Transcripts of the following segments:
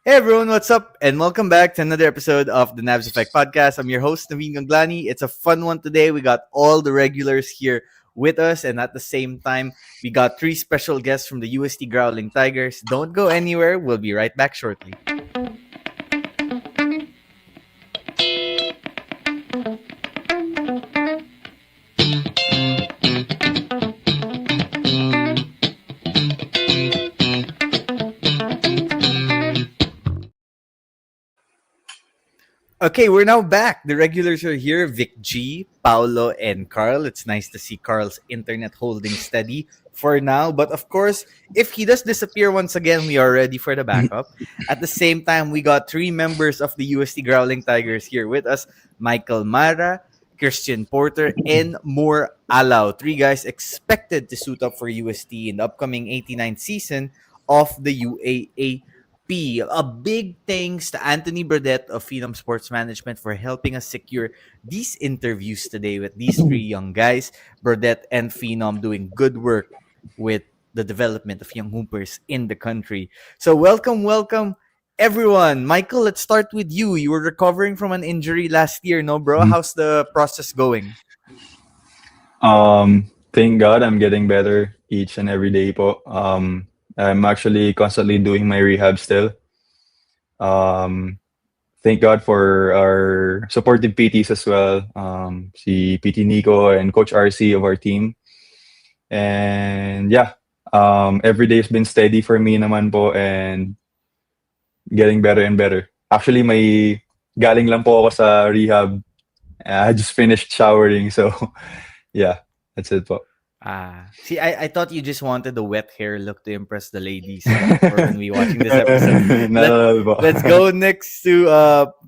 Hey everyone, what's up? And welcome back to another episode of the Navs Effect Podcast. I'm your host, Naveen Ganglani. It's a fun one today. We got all the regulars here with us, and at the same time, we got three special guests from the UST Growling Tigers. Don't go anywhere. We'll be right back shortly. Okay, we're now back. The regulars are here: Vic G, Paolo, and Carl. It's nice to see Carl's internet holding steady for now. But of course, if he does disappear once again, we are ready for the backup. At the same time, we got three members of the UST Growling Tigers here with us: Michael Mara, Christian Porter, and Mur Alao. Three guys expected to suit up for UST in the upcoming 89th season of the UAAP. A big thanks to Anthony Burdett of Phenom Sports Management for helping us secure these interviews today with these three young guys. Burdett and Phenom doing good work with the development of young hoopers in the country. So welcome, everyone. Michael, let's start with you. You were recovering from an injury last year, no, bro? Mhm. How's the process going? Thank God I'm getting better each and every day po. I'm actually constantly doing my rehab still. Um, thank God for our supportive PTs as well. Si PT Nico and Coach RC of our team. And yeah, every day has been steady for me naman po and getting better and better. Actually, may galing lang po ako sa rehab. I just finished showering, so yeah, that's it po. See, I thought you just wanted the wet hair look to impress the ladies for when we watching this episode. Not Let at all po. let's go next to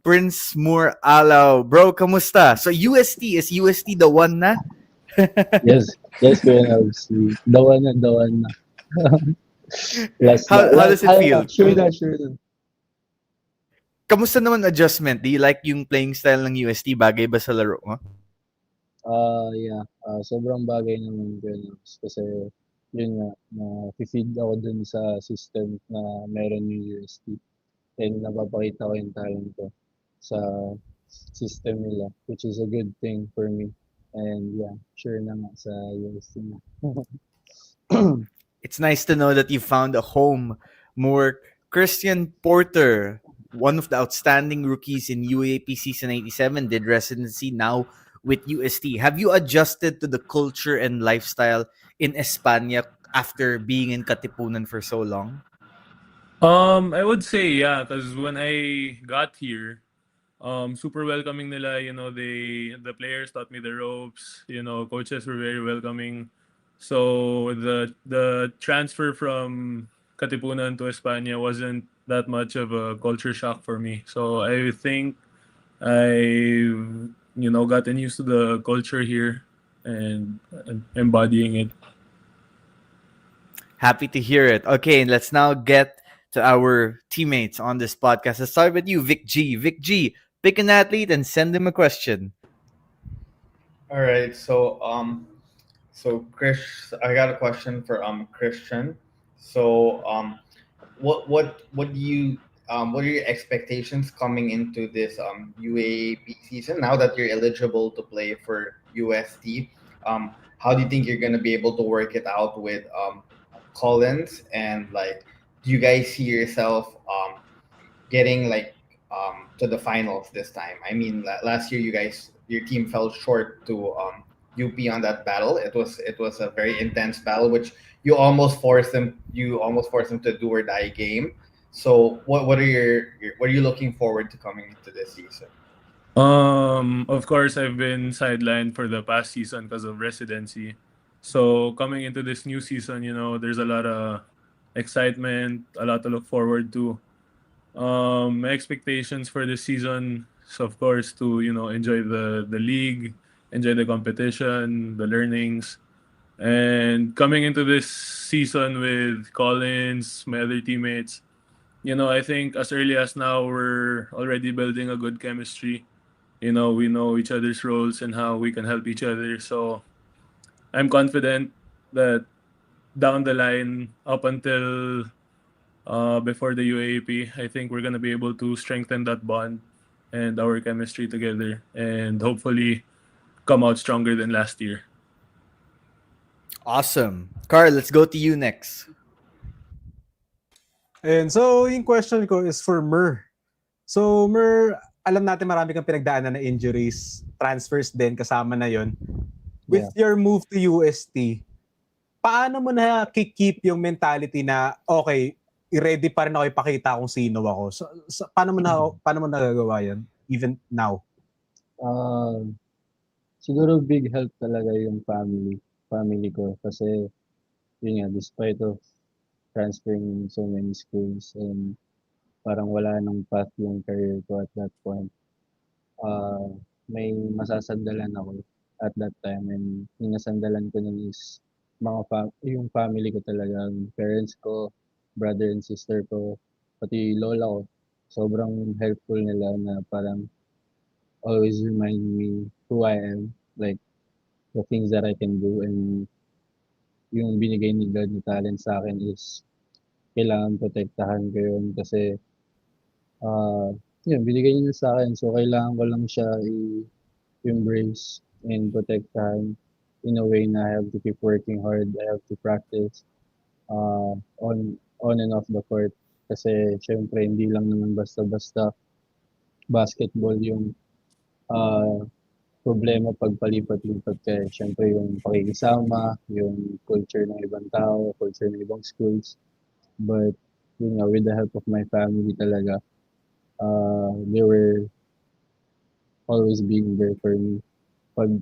Prince Mur Alao. Bro, kamusta? So UST the one na? Yes, yes, Kuya Nobs. The one na. Last na. How does it feel? Sure na, sure na. Kamusta naman adjustment? Do you like yung playing style ng UST? Bagay ba sa laro mo? Yeah. Sobrang bagay naman Kuya Nobs kasi yun nga, na-feed ako dun sa system na meron yung UST and napapakita ko yung talent ko sa system nila, which is a good thing for me. And yeah, sure na nga sa UST na. It's nice to know that you found a home. More Christian Porter, one of the outstanding rookies in UAP season 87, did residency now with UST. Have you adjusted to the culture and lifestyle in España after being in Katipunan for so long? I would say yeah, because when I got here, super welcoming nila. The players taught me the ropes. Coaches were very welcoming. So the transfer from Katipunan to España wasn't that much of a culture shock for me. So I think I gotten used to the culture here and embodying it. Happy to hear it. Okay, let's now get to our teammates on this podcast. Let's start with you, Vic G. Vic G, pick an athlete and send him a question. All right, so Chris, I got a question for Christian. So what do you what are your expectations coming into this UAAP season now that you're eligible to play for UST? How do you think you're gonna be able to work it out with Collins, and like, do you guys see yourself getting like to the finals this time? I mean, last year your team fell short to UP on that battle. It was a very intense battle, which you almost forced them to do or die game. So what are what are you looking forward to coming into this season? Of course, I've been sidelined for the past season because of residency. So coming into this new season, there's a lot of excitement, a lot to look forward to. My expectations for this season is, of course, to enjoy the league, enjoy the competition, the learnings, and coming into this season with Collins, my other teammates. I think as early as now we're already building a good chemistry. We know each other's roles and how we can help each other. So I'm confident that down the line, up until before the UAAP. I think we're gonna be able to strengthen that bond and our chemistry together, and hopefully come out stronger than last year. Awesome. Carl, let's go to you next. And so, yung question ko is for Mur. So, Mur, alam natin marami kang pinagdaanan na injuries, transfers din, kasama na yon. With Yeah. your move to UST, paano mo na keep yung mentality na, okay, ready pa rin ako ipakita kung sino ako? So paano mo nagagawa yan, even now? Siguro big help talaga yung family ko kasi yun nga, despite of transferring so many schools and parang wala nang path yung career ko at that point. uh, may masasandalan ako at that time, and yung nasandalan ko nun is yung family ko talaga, yung parents ko, brother and sister ko, pati lola ko. Sobrang helpful nila na parang always remind me who I am, like the things that I can do, and yung binigay ni God na talent sa akin is kailangan protektahan ko yun kasi ah yun, binigay niya sa akin, so kailangan ko lang siya embrace and protektahan in a way na I have to keep working hard, I have to practice on and off the court. Kasi syempre hindi lang naman basta-basta basketball yung ah, problema pag palipat-lipat ka. Syempre yung pakikisama, yung culture ng ibang tao, culture ng ibang schools. But yun nga, with the help of my family talaga, they were always being there for me. Pag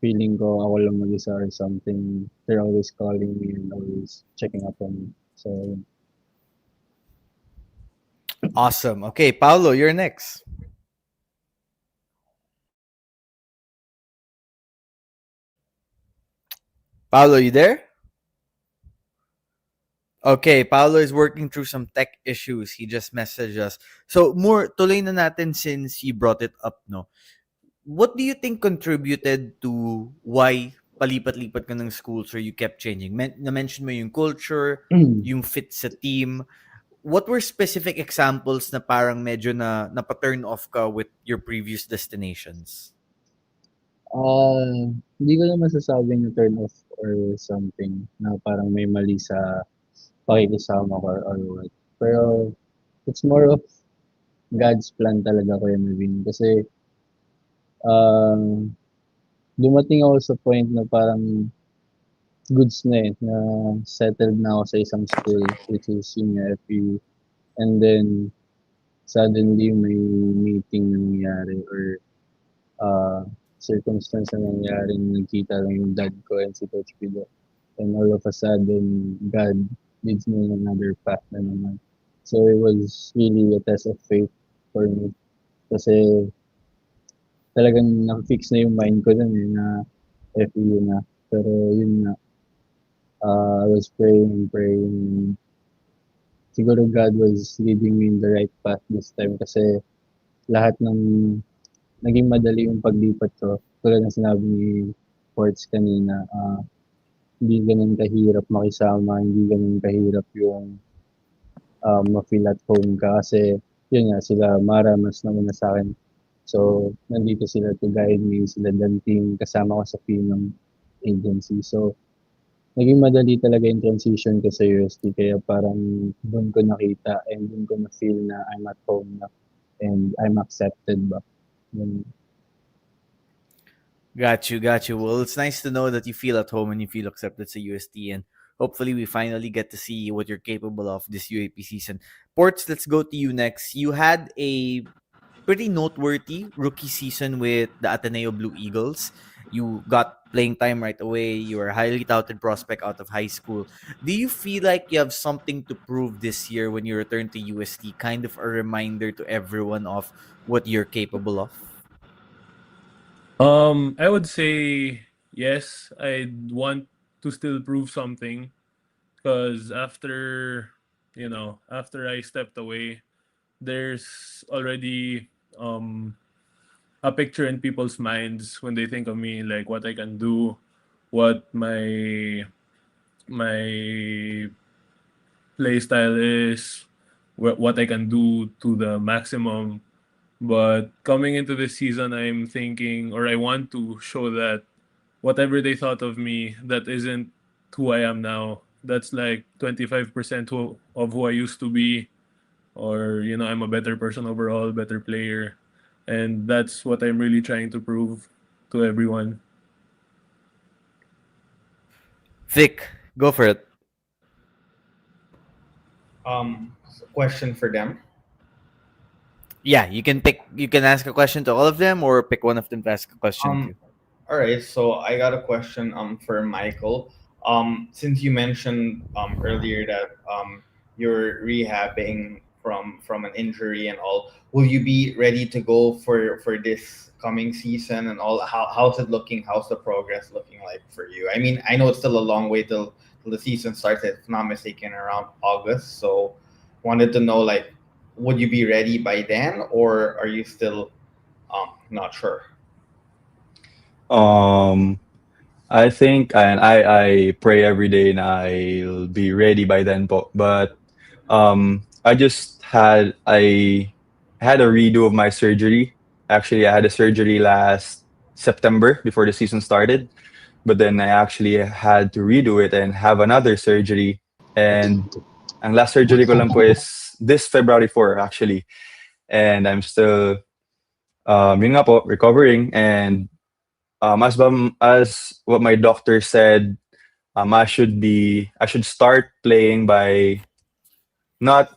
feeling ko ako lang mag-isa or something, they're always calling me and always checking up on me. So, yun. Awesome. Okay, Paolo, you're next. Paolo, you there? Okay, Paolo is working through some tech issues. He just messaged us. So, more tuloy na natin since you brought it up, no? What do you think contributed to why palipat-lipat ka ng schools or you kept changing? Na-mention mo yung culture, yung fit sa team. What were specific examples na parang medyo na-turn off ka with your previous destinations? Hindi ko na masasabing na turn off or something na parang may mali sa pakikisama ko or what. Pero it's more of God's plan talaga, Kuya Melvin. Kasi um, dumating ako sa point na parang goods na na settled na ako sa isang school, which is yung FU. And then suddenly may meeting na nangyari or uh, circumstance na nangyari na nagkita lang yung dad ko and si Coach Pido. And all of a sudden, God leads me in another path na naman. So it was really a test of faith for me. Kasi talagang na-fix na yung mind ko dun na FEU na. Pero yun nga, I was praying and praying. Siguro God was leading me in the right path this time kasi lahat ng naging madali yung paglipat ko. Tulad ng sinabi ni Ports kanina, hindi ganun kahirap makisama, hindi ganun kahirap yung ma-feel at home ka kasi yun nga, sila Mara mas nauna sa akin. So, nandito sila to guide me, sila Danting, kasama ko sa Pinong agency. So, naging madali talaga yung transition ko sa UST kaya parang doon ko nakita and doon ko na-feel na I'm at home na and I'm accepted ba. Yun. Got you, got you. Well, it's nice to know that you feel at home and you feel accepted sa UST, and hopefully we finally get to see what you're capable of this UAP season. Ports, let's go to you next. You had a pretty noteworthy rookie season with the Ateneo Blue Eagles. You got playing time right away. You were a highly touted prospect out of high school. Do you feel like you have something to prove this year when you return to UST? Kind of a reminder to everyone of what you're capable of? I would say yes. I want to still prove something because after I stepped away, there's already a picture in people's minds when they think of me, like what I can do, what my play style is, what I can do to the maximum. But coming into this season, I'm thinking, or I want to show that whatever they thought of me, that isn't who I am now. That's like 25% of who I used to be, or I'm a better person overall, better player, and that's what I'm really trying to prove to everyone. Vic, go for it. Question for them. Yeah, you can pick. You can ask a question to all of them, or pick one of them to ask a question to. Um, all right. So I got a question for Michael. Since you mentioned earlier that you're rehabbing from an injury and all, will you be ready to go for this coming season and all? How's it looking? How's the progress looking like for you? I mean, I know it's still a long way till the season starts. If not mistaken, around August. So wanted to know, like, would you be ready by then, or are you still not sure? Um, I think and I pray every day and I'll be ready by then po. But I had a redo of my surgery. Actually, I had a surgery last September before the season started, but then I actually had to redo it and have another surgery. And ang last surgery ko lang po is this February 4 actually. And I'm still yun nga po, recovering and as what my doctor said, I should start playing by not.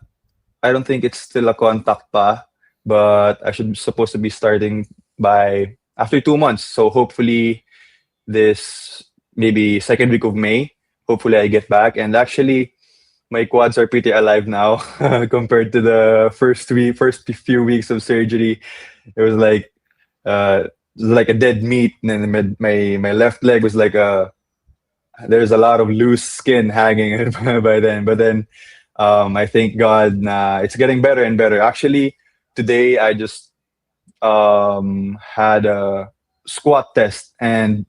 I don't think it's still a contact pa, but I should supposed to be starting by after 2 months. So hopefully this maybe second week of May. Hopefully I get back and actually my quads are pretty alive now compared to the first few weeks of surgery. It was uh, like a dead meat, and then my left leg was like a there's a lot of loose skin hanging by then. But then I thank God it's getting better and better. Actually, today I just had a squat test, and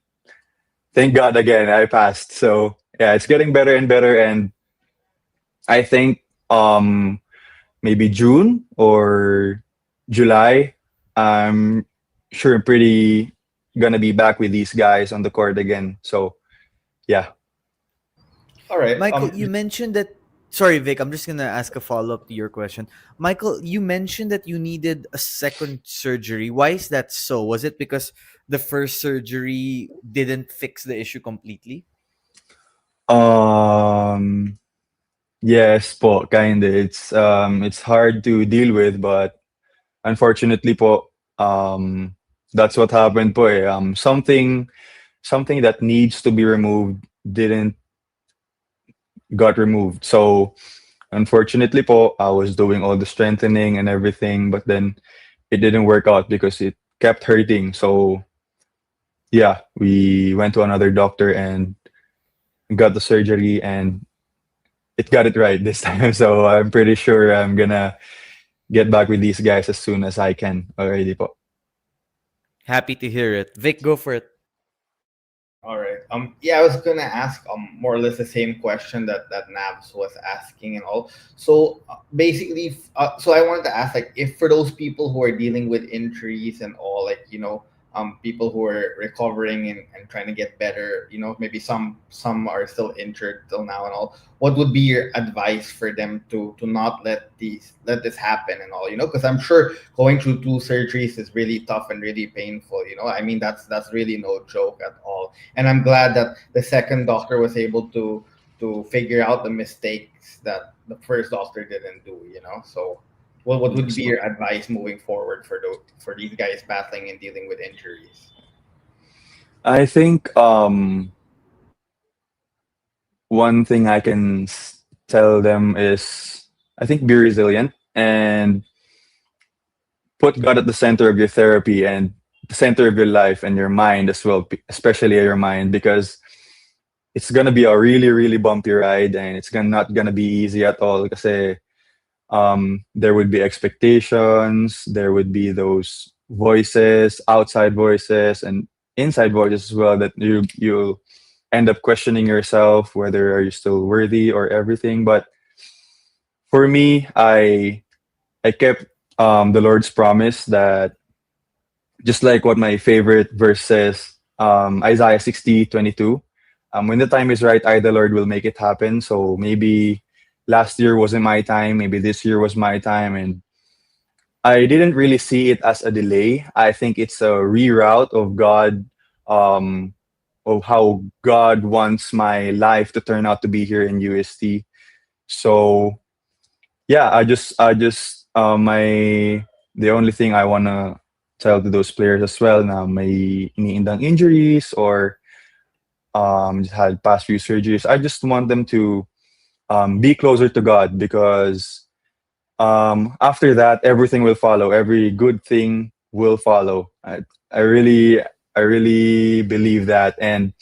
thank God again I passed. So yeah, it's getting better and better, and I think maybe June or July, I'm sure I'm pretty gonna be back with these guys on the court again. So yeah. All right. Michael, you mentioned that. Sorry, Vic. I'm just gonna ask a follow up to your question. Michael, you mentioned that you needed a second surgery. Why is that so? Was it because the first surgery didn't fix the issue completely? Um yes po, kinda. It's hard to deal with, but unfortunately po, that's what happened po eh. Something that needs to be removed didn't got removed. So unfortunately po, I was doing all the strengthening and everything, but then it didn't work out because it kept hurting. So yeah, we went to another doctor and got the surgery and it got it right this time. So I'm pretty sure I'm gonna get back with these guys as soon as I can already po. Happy to hear it. Vic, go for it. All right. Yeah, I was gonna ask more or less the same question that Nabs was asking and all. So basically, so I wanted to ask, like, if for those people who are dealing with injuries and all, like, people who are recovering and trying to get better, maybe some are still injured till now and all. What would be your advice for them to not let this happen and all? Because I'm sure going through two surgeries is really tough and really painful. I mean, that's really no joke at all. And I'm glad that the second doctor was able to figure out the mistakes that the first doctor didn't do. So what would be your advice moving forward for these guys battling and dealing with injuries? I think one thing I can tell them is I think be resilient and put God at the center of your therapy and the center of your life and your mind as well, especially your mind, because it's gonna be a really really bumpy ride and it's not gonna be easy at all. Because there would be expectations, there would be those voices, outside voices, and inside voices as well that you'll end up questioning yourself whether are you still worthy or everything. But for me, I kept the Lord's promise that just like what my favorite verse says, Isaiah 60:22. When the time is right, I, the Lord, will make it happen. So maybe last year wasn't my time, maybe this year was my time. And I didn't really see it as a delay. I think it's a reroute of God, um, of how God wants my life to turn out to be here in UST. So yeah, the only thing I wanna tell to those players as well na may iniindang injuries or just had past few surgeries. I just want them to be closer to God because after that everything will follow. Every good thing will follow. I really I really believe that, and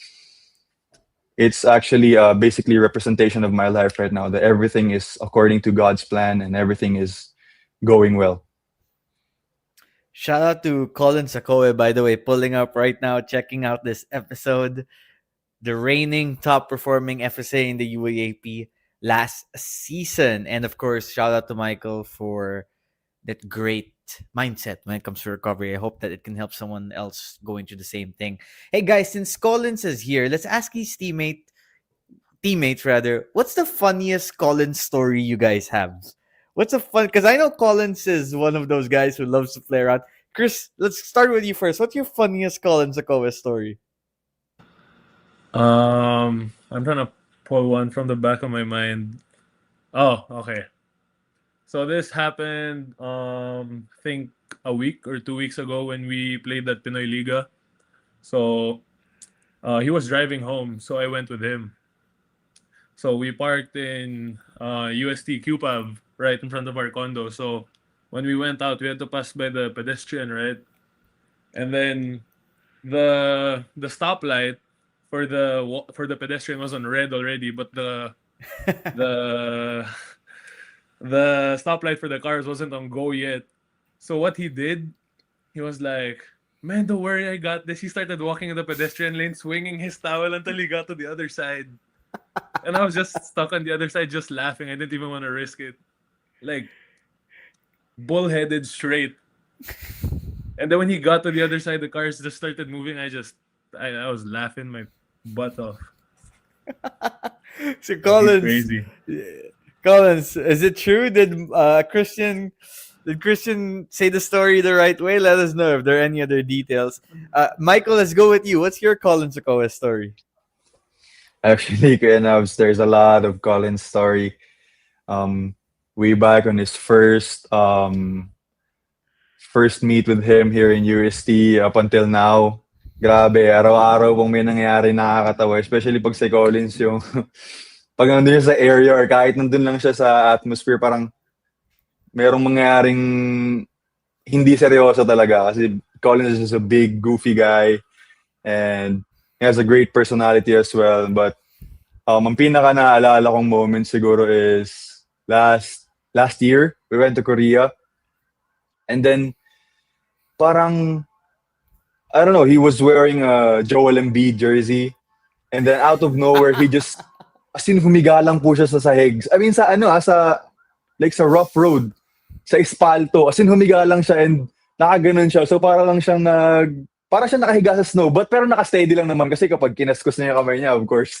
it's actually basically a representation of my life right now that everything is according to God's plan and everything is going well. Shout out to Colin Sakoe, by the way, pulling up right now, checking out this episode. The reigning top performing FSA in the UAAP last season. And of course, shout out to Michael for that great mindset when it comes to recovery. I hope that it can help someone else going through the same thing. Hey guys, since Collins is here, let's ask his teammates rather, what's the funniest Collins story you guys have? What's a fun? Because I know Collins is one of those guys who loves to play around. Chris, let's start with you first. What's your funniest Collins Akoa story? I'm trying to pull one from the back of my mind. Oh, okay. So this happened, I think a week or 2 weeks ago when we played at Pinoy Liga. So he was driving home, so I went with him. So we parked in UST QPAV right in front of our condo. So when we went out, we had to pass by the pedestrian, right? And then the stoplight for the pedestrian was on red already, but the the stoplight for the cars wasn't on go yet. So what he did, he was like, "Man, don't worry, I got this." He started walking in the pedestrian lane, swinging his towel until he got to the other side. And I was just stuck on the other side, just laughing. I didn't even want to risk it. Like, bullheaded straight. And then when he got to the other side, the cars just started moving. I was laughing my butt off. So He's Collins, crazy. Collins, is it true? Did Christian say the story the right way? Let us know if there are any other details. Michael, let's go with you. What's your Collins Akoa story? Actually, Kuya Nabs, there's a lot of Colin's story. Um, way back on his first meet with him here in UST up until now. Grabe, araw-araw pong may nangyari nakakatawa. Especially pag si Collins yung pag nandun siya sa area or kahit nandun lang siya sa atmosphere, parang merong mangyaring hindi seryoso talaga. Kasi Collins is just a big, goofy guy and he has a great personality as well. But ang pinaka naalala kong moment siguro is last year, we went to Korea and then parang I don't know, he was wearing a Joel Embiid jersey and then out of nowhere he just as in humiga lang po siya sa sahig. I mean sa like sa rough road, sa espalto. As in humiga lang siya and nakaganon siya. So para siyang nakahiga sa snow but pero naka-steady lang naman kasi kapag kinaskos niya yung kamay niya, of course,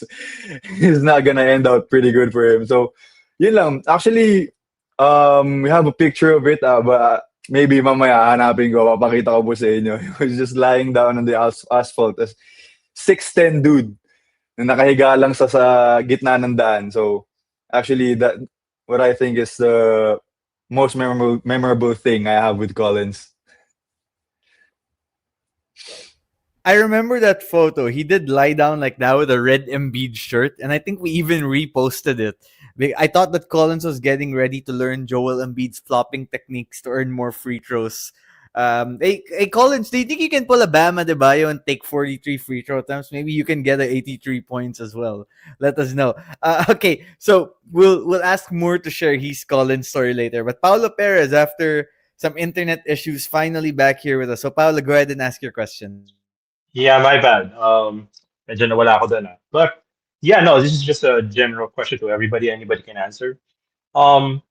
it's not gonna end out pretty good for him. So, yun lang. Actually, we have a picture of it, but maybe mamaya hanapin ko, papakita ko po sa inyo. He was just lying down on the asphalt as 6'10" dude na nakahiga lang sa gitna ng daan. So, actually, that what I think is the most memorable thing I have with Collins. I remember that photo. He did lie down like that with a red Embiid shirt, and I think we even reposted it. I thought that Collins was getting ready to learn Joel Embiid's flopping techniques to earn more free throws. Hey, Collins, do you think you can pull a Bam Adebayo and take 43 free throw attempts? Maybe you can get 83 points as well. Let us know. Okay, so we'll ask Moore to share his Collins story later. But Paulo Perez, after some internet issues, finally back here with us. So Paulo, go ahead and ask your question. Yeah, my bad. Medyo nawala ako dun, ah. But yeah, no, this is just a general question to everybody. Anybody can answer. Um,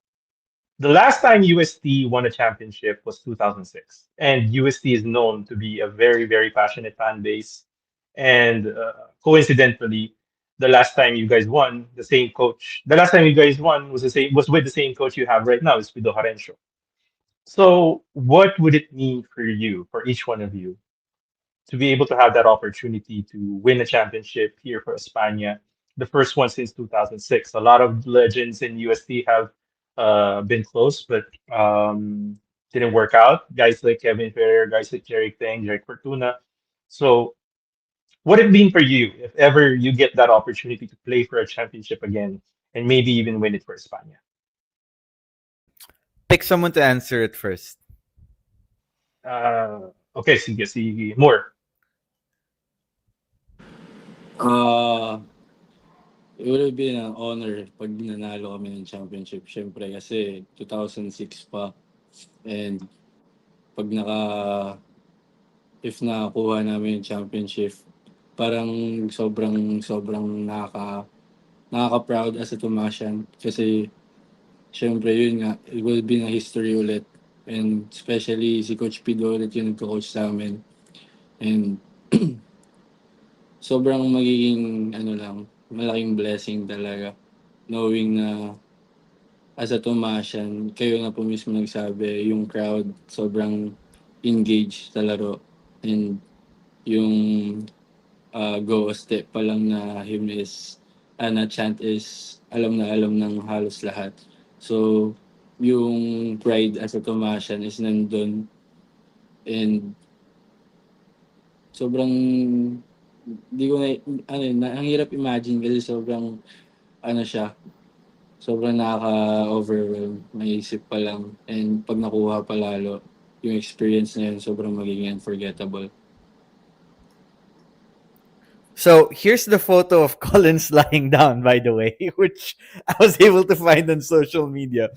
The last time UST won a championship was 2006, and UST is known to be a very, very passionate fan base. And coincidentally, the last time you guys won, the last time you guys won was with the same coach you have right now, is with Harencio. So, what would it mean for you, for each one of you, to be able to have that opportunity to win a championship here for España, the first one since 2006? A lot of legends in UST have been close, but didn't work out. Guys like Kevin Ferrer, guys like Jerry Tang, Jerry Fortuna. So, what it mean for you if ever you get that opportunity to play for a championship again and maybe even win it for España? Pick someone to answer it first. Okay, sige, More. Ah, it would have been an honor pag nanalo kami ng championship. Siyempre kasi 2006 pa. And pag if nakakuha namin yung championship, parang sobrang nakaka-proud as a Tomasian. Kasi siyempre yun nga, it will be na history ulit. And especially si Coach Pido ulit yung nagko-coach sa amin. And sobrang magiging malaking blessing talaga knowing na as a Tomasian, kayo na po mismo nagsabi, yung crowd sobrang engaged sa laro. And yung go a step pa lang na hymn is, na chant is alam na alam ng halos lahat. So, yung pride as a Tomasian is nandun. And sobrang di ko ang hirap imagine kasi sobrang siya, sobrang nakaka-overwhelm, maisip pa lang. And pag nakuha pa lalo, yung experience na yun, sobrang magiging unforgettable. So here's the photo of Collins lying down, by the way, which I was able to find on social media.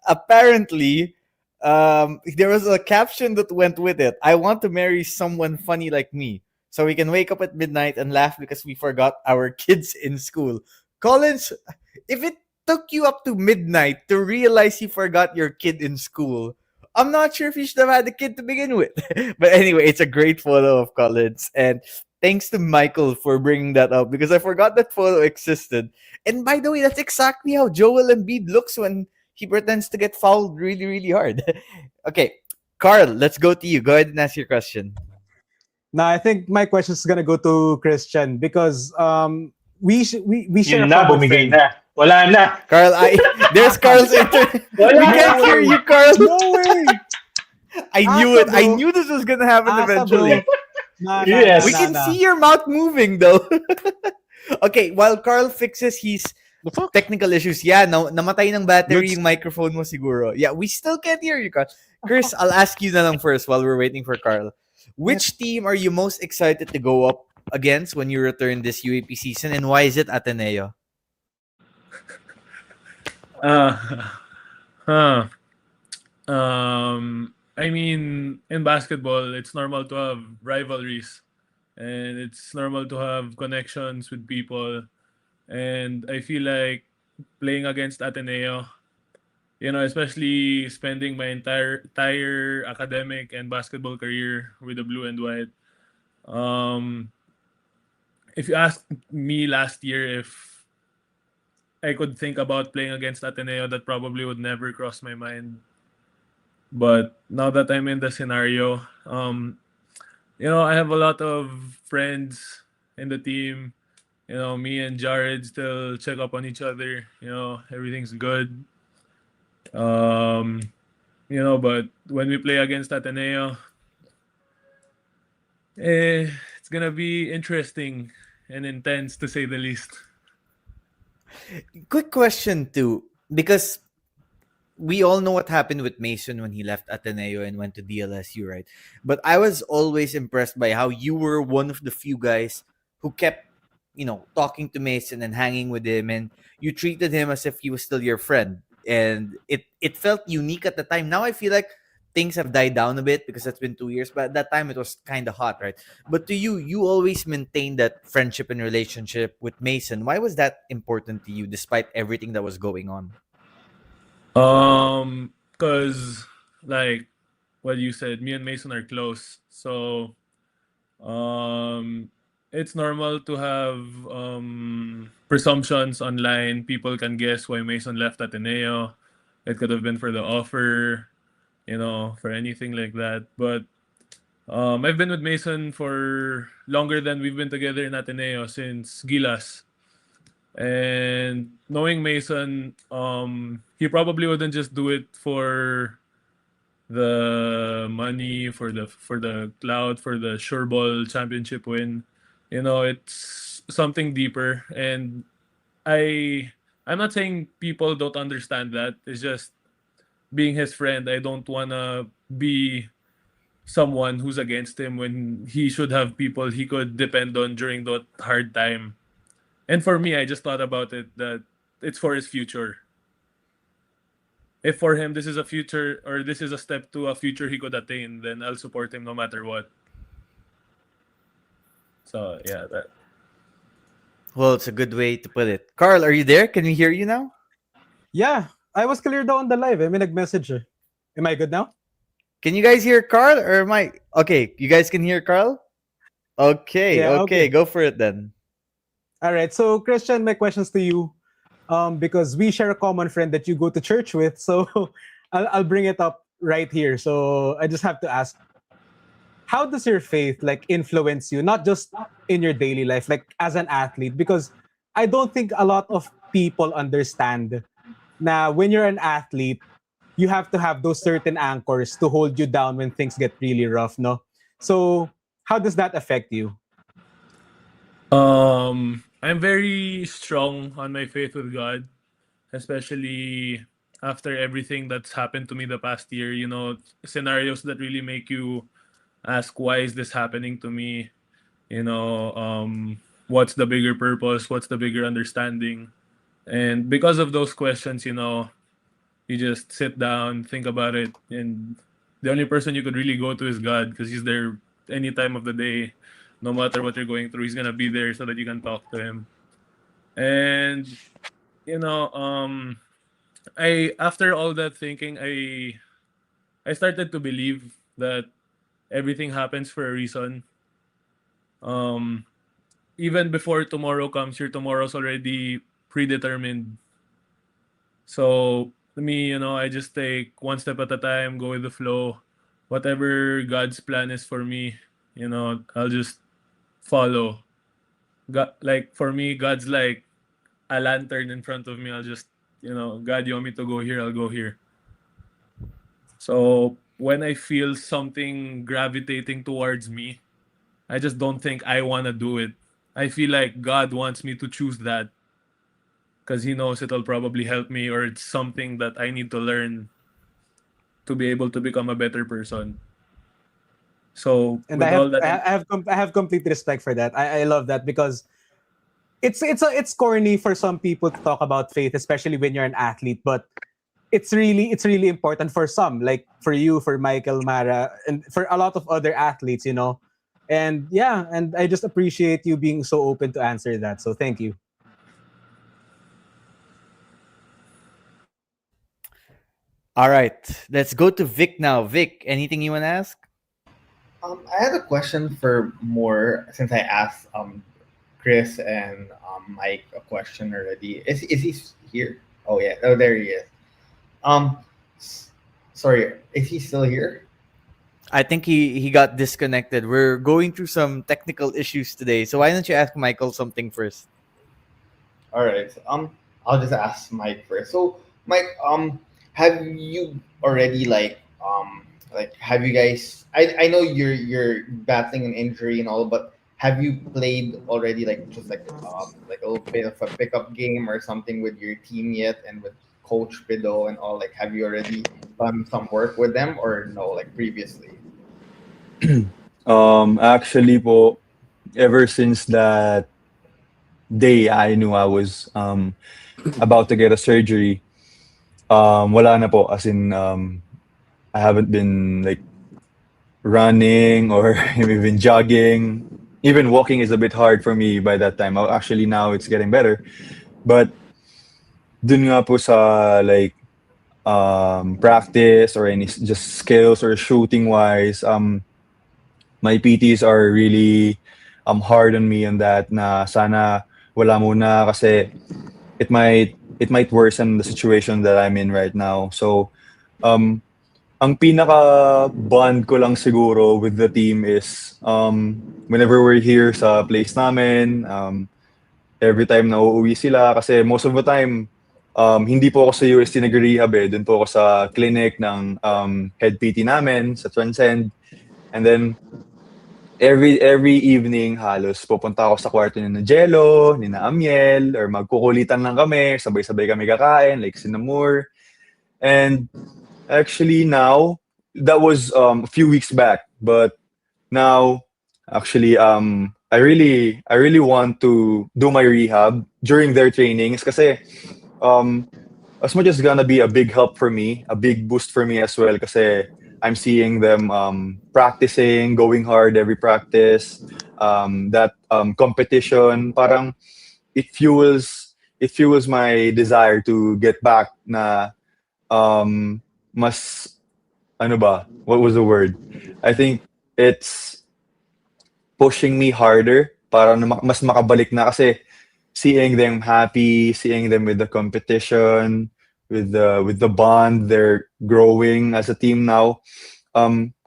Apparently, there was a caption that went with it. I want to marry someone funny like me, so we can wake up at midnight and laugh because we forgot our kids in school. Collins, if it took you up to midnight to realize you forgot your kid in school, I'm not sure if you should have had a kid to begin with. But anyway, it's a great photo of Collins. And thanks to Michael for bringing that up because I forgot that photo existed. And by the way, that's exactly how Joel Embiid looks when he pretends to get fouled really, really hard. Okay, Carl, let's go to you. Go ahead and ask your question. Now, I think my question is gonna go to Christian because we share a Yun na, common bumigay friend. na. Wala na. Carl, there's Carl's internet. Wala We can't na. hear you, Carl. No way! I knew it. Bro. I knew this was gonna happen eventually. Yes. We can see your mouth moving though. Okay, while Carl fixes his The fuck? technical issues, yeah, namatay ng battery yung microphone mo siguro. Yeah, we still can't hear you, Carl. Chris, I'll ask you na lang first while we're waiting for Carl. Which team are you most excited to go up against when you return this UAP season, and why is it Ateneo? I mean, in basketball, it's normal to have rivalries and it's normal to have connections with people. And I feel like playing against Ateneo, especially spending my entire academic and basketball career with the blue and white. If you asked me last year if I could think about playing against Ateneo, that probably would never cross my mind. But now that I'm in the scenario, I have a lot of friends in the team. Me and Jared still check up on each other. Everything's good. But when we play against Ateneo, it's gonna be interesting and intense to say the least. Quick question too, because we all know what happened with Mason when he left Ateneo and went to DLSU, right? But I was always impressed by how you were one of the few guys who kept, talking to Mason and hanging with him, and you treated him as if he was still your friend. And it felt unique at the time. Now I feel like things have died down a bit because it's been 2 years, but at that time it was kind of hot, right? But to you, you always maintained that friendship and relationship with Mason. Why was that important to you despite everything that was going on? Cause like what you said, me and Mason are close. So um it's normal to have presumptions online. People can guess why Mason left Ateneo. It could have been for the offer, for anything like that. But I've been with Mason for longer than we've been together in Ateneo since Gilas. And knowing Mason, he probably wouldn't just do it for the money, for the cloud, for the Sure Ball championship win. It's something deeper. And I I'm not saying people don't understand that. It's just being his friend, I don't wanna be someone who's against him when he should have people he could depend on during that hard time. And for me, I just thought about it that it's for his future. If for him this is a future, or this is a step to a future he could attain, then I'll support him no matter what. So yeah, that. Well, it's a good way to put it. Carl, are you there? Can we hear you now? Yeah, I was clear daw on the live. May nag-message eh. Am I good now? Can you guys hear Carl or am I okay? You guys can hear Carl? Okay, Yeah, okay, okay. go for it then. All right. So, Christian, my questions to you, because we share a common friend that you go to church with. So, I'll bring it up right here. So, I just have to ask, how does your faith like influence you, not just in your daily life, like as an athlete? Because I don't think a lot of people understand. Now, when you're an athlete, you have to have those certain anchors to hold you down when things get really rough, no? So, how does that affect you? I'm very strong on my faith with God, especially after everything that's happened to me the past year. Scenarios that really make you ask, why is this happening to me? You know, what's the bigger purpose? What's the bigger understanding? And because of those questions, you just sit down, think about it, and the only person you could really go to is God, because He's there any time of the day, no matter what you're going through. He's gonna be there so that you can talk to Him. And you know, I after all that thinking, I started to believe that everything happens for a reason. Um, Even before tomorrow comes, your tomorrow's already predetermined. So to me, I just take one step at a time, go with the flow. Whatever God's plan is for me, I'll just follow. God, like for me, God's like a lantern in front of me. I'll just, God, you want me to go here, I'll go here. So when I feel something gravitating towards me, I just don't think I want to do it. I feel like God wants me to choose that because He knows it'll probably help me, or it's something that I need to learn to be able to become a better person. So And with all that, I have complete respect for that. I love that because it's corny for some people to talk about faith, especially when you're an athlete, but it's really important for some, like for you, for Michael, Mara, and for a lot of other athletes, And yeah, and I just appreciate you being so open to answer that. So thank you. All right, let's go to Vic now. Vic, anything you want to ask? I had a question for more since I asked Chris and Mike a question already. Is he here? Oh yeah. Oh, there he is. Um, s- Sorry, is he still here? I think he got disconnected. We're going through some technical issues today, so why don't you ask Michael something first? All right. I'll just ask Mike first. So, Mike, have you already like have you guys? I know you're battling an injury and all, but have you played already like a little bit of a pickup game or something with your team yet, and with Coach Pido and all? Like, have you already done some work with them or no? Like previously. Actually po, ever since that day I knew I was about to get a surgery, wala na po. As in, I haven't been like running or even jogging. Even walking is a bit hard for me by that time. Actually, now it's getting better. But dun nga po sa like practice or any just skills or shooting wise. My PTs are really hard on me on that na sana wala muna kasi it might worsen the situation that I'm in right now. So um ang pinaka bond ko lang siguro with the team is whenever we're here sa place namin, every time na uuwi sila kasi most of the time hindi po ako sa UST nag-rehab eh. Doon po ako sa clinic ng head PT namin sa Transcend. And then every evening halos pupunta ako sa kwarto ni na Jello, ni na Amiel, or magkukulitan lang kami, sabay-sabay kami kakain, like si Namur. And actually now, that was a few weeks back, but now actually I really want to do my rehab during their trainings kasi um as much as gonna be a big help for me, a big boost for me as well kasi I'm seeing them practicing, going hard every practice, that competition, parang it fuels my desire to get back na mas ano ba? What was the word? I think it's pushing me harder para na mas makabalik na kasi seeing them happy, seeing them with the competition, with the bond, they're growing as a team now.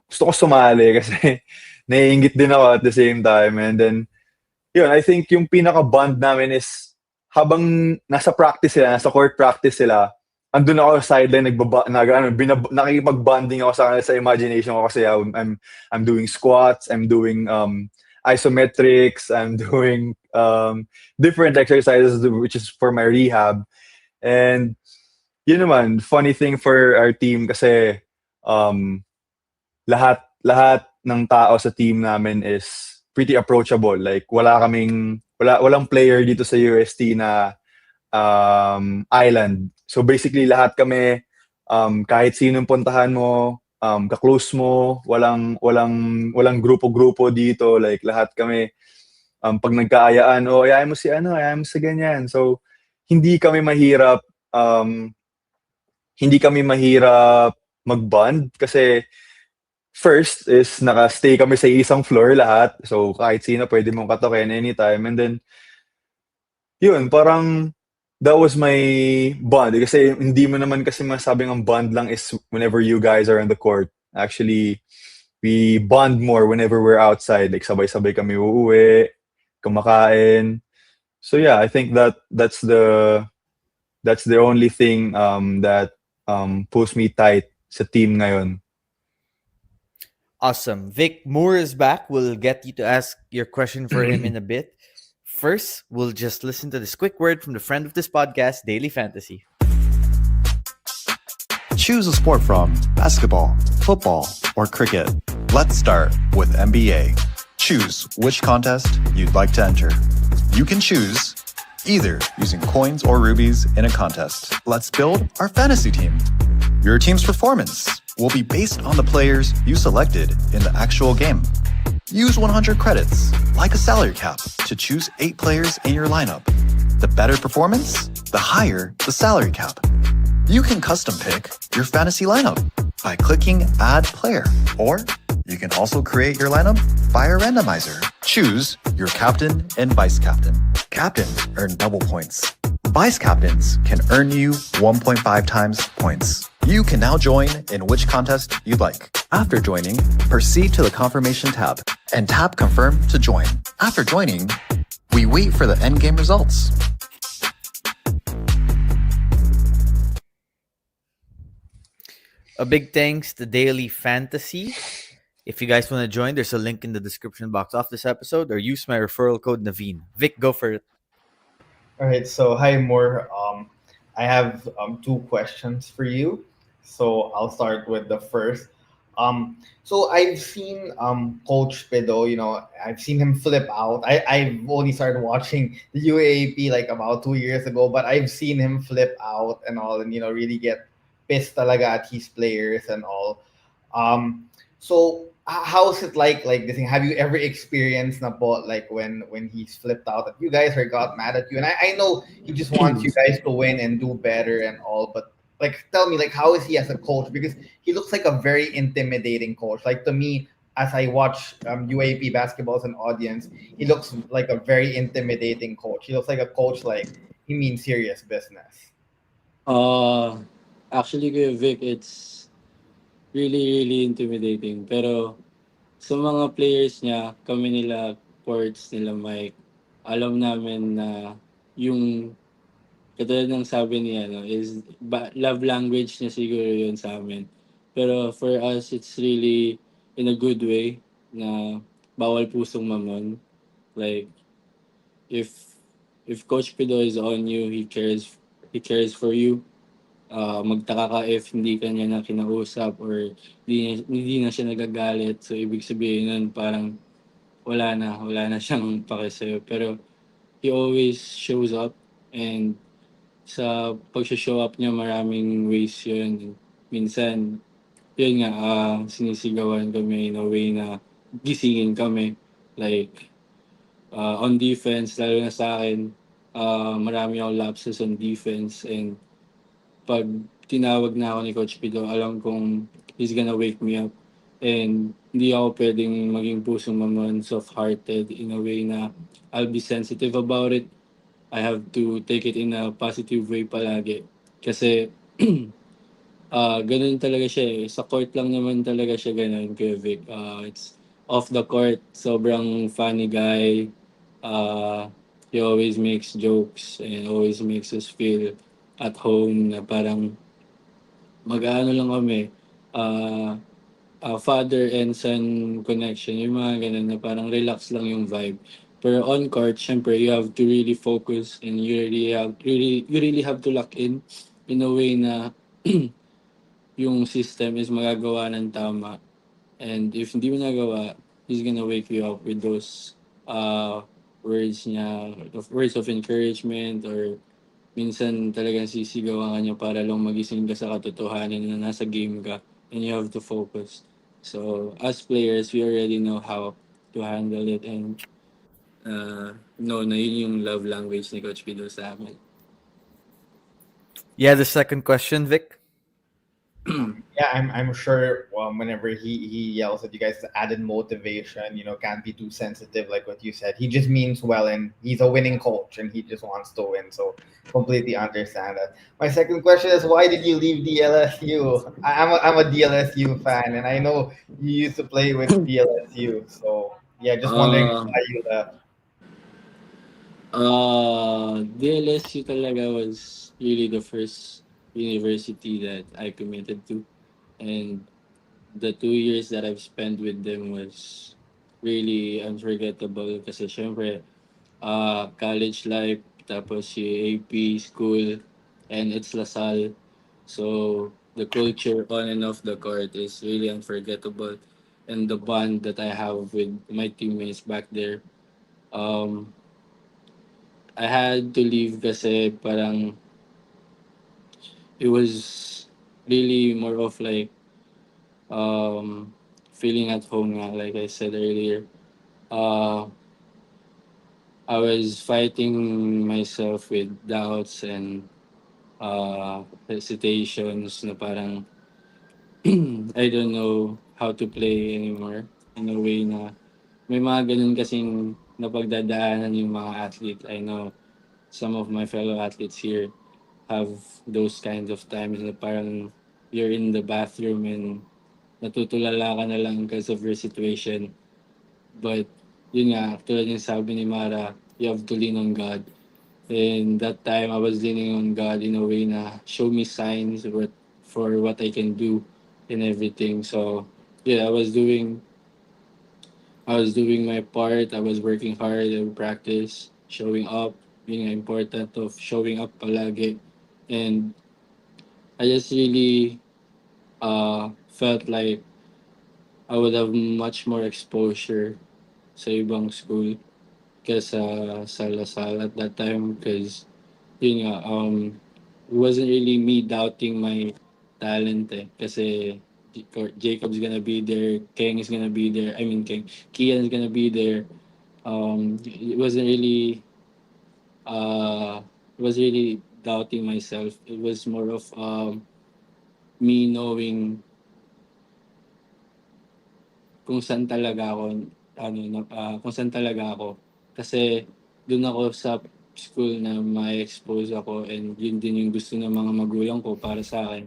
Gusto ko sumali kasi naiingit din ako at the same time. And then, yun, I think yung pinaka-bond namin is habang nasa practice sila, nasa court practice sila, andun ako sa sideline, nakikipag-bonding ako sa kanila sa imagination ko kasi I'm doing squats, I'm doing isometrics, I'm doing different exercises which is for my rehab. And yun naman, funny thing for our team kasi lahat ng tao sa team namin is pretty approachable. Like walang player dito sa UST na island. So basically lahat kami kahit sinong puntahan mo, ka-close mo, walang grupo-grupo dito, like lahat kami pag nagkaayaan, ayain mo si ano, ayain mo si ganyan. So hindi kami mahirap mag-bond kasi first is naka-stay kami sa isang floor lahat. So kahit sino pwede mong katokin anytime. And then yun, parang that was my bond. Kasi hindi mo naman kasi masabing ang bond lang is whenever you guys are on the court. Actually, we bond more whenever we're outside. Like sabay-sabay kami uuwi, kumakain. So yeah, I think that's the only thing that pulls me tight sa team ngayon. Awesome. Vic, Moore is back. We'll get you to ask your question for him in a bit. First, we'll just listen to this quick word from the friend of this podcast, Daily Fantasy. Choose a sport from basketball, football, or cricket. Let's start with NBA. Choose which contest you'd like to enter. You can choose either using coins or rubies in a contest. Let's build our fantasy team. Your team's performance will be based on the players you selected in the actual game. Use 100 credits, like a salary cap, to choose 8 players in your lineup. The better performance, the higher the salary cap. You can custom pick your fantasy lineup by clicking Add Player, or you can also create your lineup via randomizer. Choose your captain and vice captain. Captains earn double points. Vice captains can earn you 1.5 times points. You can now join in which contest you'd like. After joining, proceed to the confirmation tab and tap confirm to join. After joining, we wait for the endgame results. A big thanks to Daily Fantasy. If you guys want to join, there's a link in the description box of this episode, or use my referral code Naveen. Vic, go for it. All right, so hi Moore. I have 2 questions for you. So I'll start with the first. So I've seen Coach Pedo, I've seen him flip out. I've only started watching the UAAP like about 2 years ago, but I've seen him flip out and all, and really get pissed talaga at his players and all. So how's it like this thing? Have you ever experienced na po, like when he's flipped out at you guys or got mad at you? And I know he just wants you guys to win and do better and all, but Like, tell me, like, how is he as a coach? Because he looks like a very intimidating coach. Like, to me, as I watch UAP basketball as an audience, he looks like a very intimidating coach. He looks like a coach like he means serious business. Uh, Actually, Kuya Vic, it's really intimidating. Pero sa mga players niya, kami nila Ports, nila Mike, alam namin na yung katulad ng sabi ni ano is love language niya siguro yun sa amin. Pero for us, it's really in a good way na bawal pusong mamon. Like, if Coach Pido is on you, he cares for you. Magtaka ka if hindi ka niya na kinausap or hindi na siya nagagalit. So, ibig sabihin nun parang wala na siyang pake sa'yo. Pero he always shows up, and sa pag-show up niya maraming ways yun. Minsan, yun nga, sinisigawan kami in a way na gisingin kami. Like, on defense, lalo na sa akin, marami akong lapses on defense, and 'pag tinawag na ako ni Coach Pido, alam kong he's gonna wake me up, and hindi ako puwedeng maging pusong mamon, soft-hearted in a way na I'll be sensitive about it. I have to take it in a positive way palagi kasi, gano'n talaga siya, eh. Sa court lang naman talaga siya gano'n, Kuya Vic. It's off the court, sobrang funny guy. He always makes jokes and always makes us feel at home na parang mag-aano lang kami, ah, father and son connection, yung mga gano'n na parang relax lang yung vibe. Pero on court, siyempre you have to really focus, and you really have to lock in a way na yung system is magagawa ng tama. And if hindi mo nagawa, he's gonna wake you up with those words niya, words of encouragement, or minsan talagang sisigawan ka niya para lang magising ka sa katotohanan na nasa game ka and you have to focus. So, as players, we already know how to handle it, and know na yun yung love language ni Coach Pido sa amin. Yeah, the second question, Vic. Yeah, I'm sure whenever he yells at you guys, it's added motivation. Can't be too sensitive, like what you said. He just means well, and he's a winning coach, and he just wants to win. So completely understand that. My second question is, why did you leave DLSU? I'm a DLSU fan, and I know you used to play with DLSU. So yeah, just wondering Uh, why you left. DLSU talaga was really the first university that I committed to. And the 2 years that I've spent with them was really unforgettable kasi syempre, college life, tapos UAAP school, and it's Lasal. So, the culture on and off the court is really unforgettable. And the bond that I have with my teammates back there, um, I had to leave kasi parang it was really more of like um, feeling at home nga, like I said earlier. Uh, I was fighting myself with doubts and hesitations na parang I don't know how to play anymore, in a way na may mga ganun kasing napagdadaanan yung mga athlete. I know some of my fellow athletes here have those kinds of times na parang you're in the bathroom and natutulala ka na lang because of your situation. But yun nga, tulad yung sabi ni Mara, you have to lean on God. And that time, I was leaning on God in a way na show me signs for what I can do and everything. So, yeah, I was doing my part. I was working hard in practice, showing up, being important of showing up palagi. And I just really felt like I would have much more exposure sa ibang school kesa sa Lasal at that time, because yun nga, it wasn't really me doubting my talent, eh. Kasi Jacob's gonna be there, Keng is gonna be there. I mean, Kian is gonna be there. It wasn't really, uh, it was really doubting myself. It was more of me knowing kung saan talaga ako, kung saan talaga ako. Kasi doon ako sa school na ma-expose ako and yun din yung gusto ng mga magulang ko para sa akin.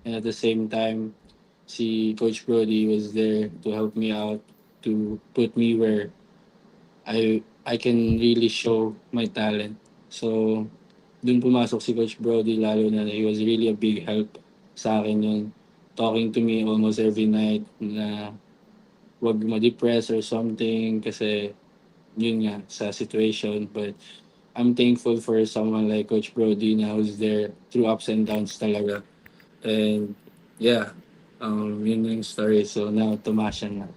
And at the same time, si Coach Brody was there to help me out, to put me where I can really show my talent. So, dun pumasok si Coach Brody, lalo na he was really a big help sa akin yun. Talking to me almost every night na wag ma-depress or something kasi yun nga sa situation. But I'm thankful for someone like Coach Brody na who's there through ups and downs talaga. And yeah, yun yung story. So now, tumasyan na.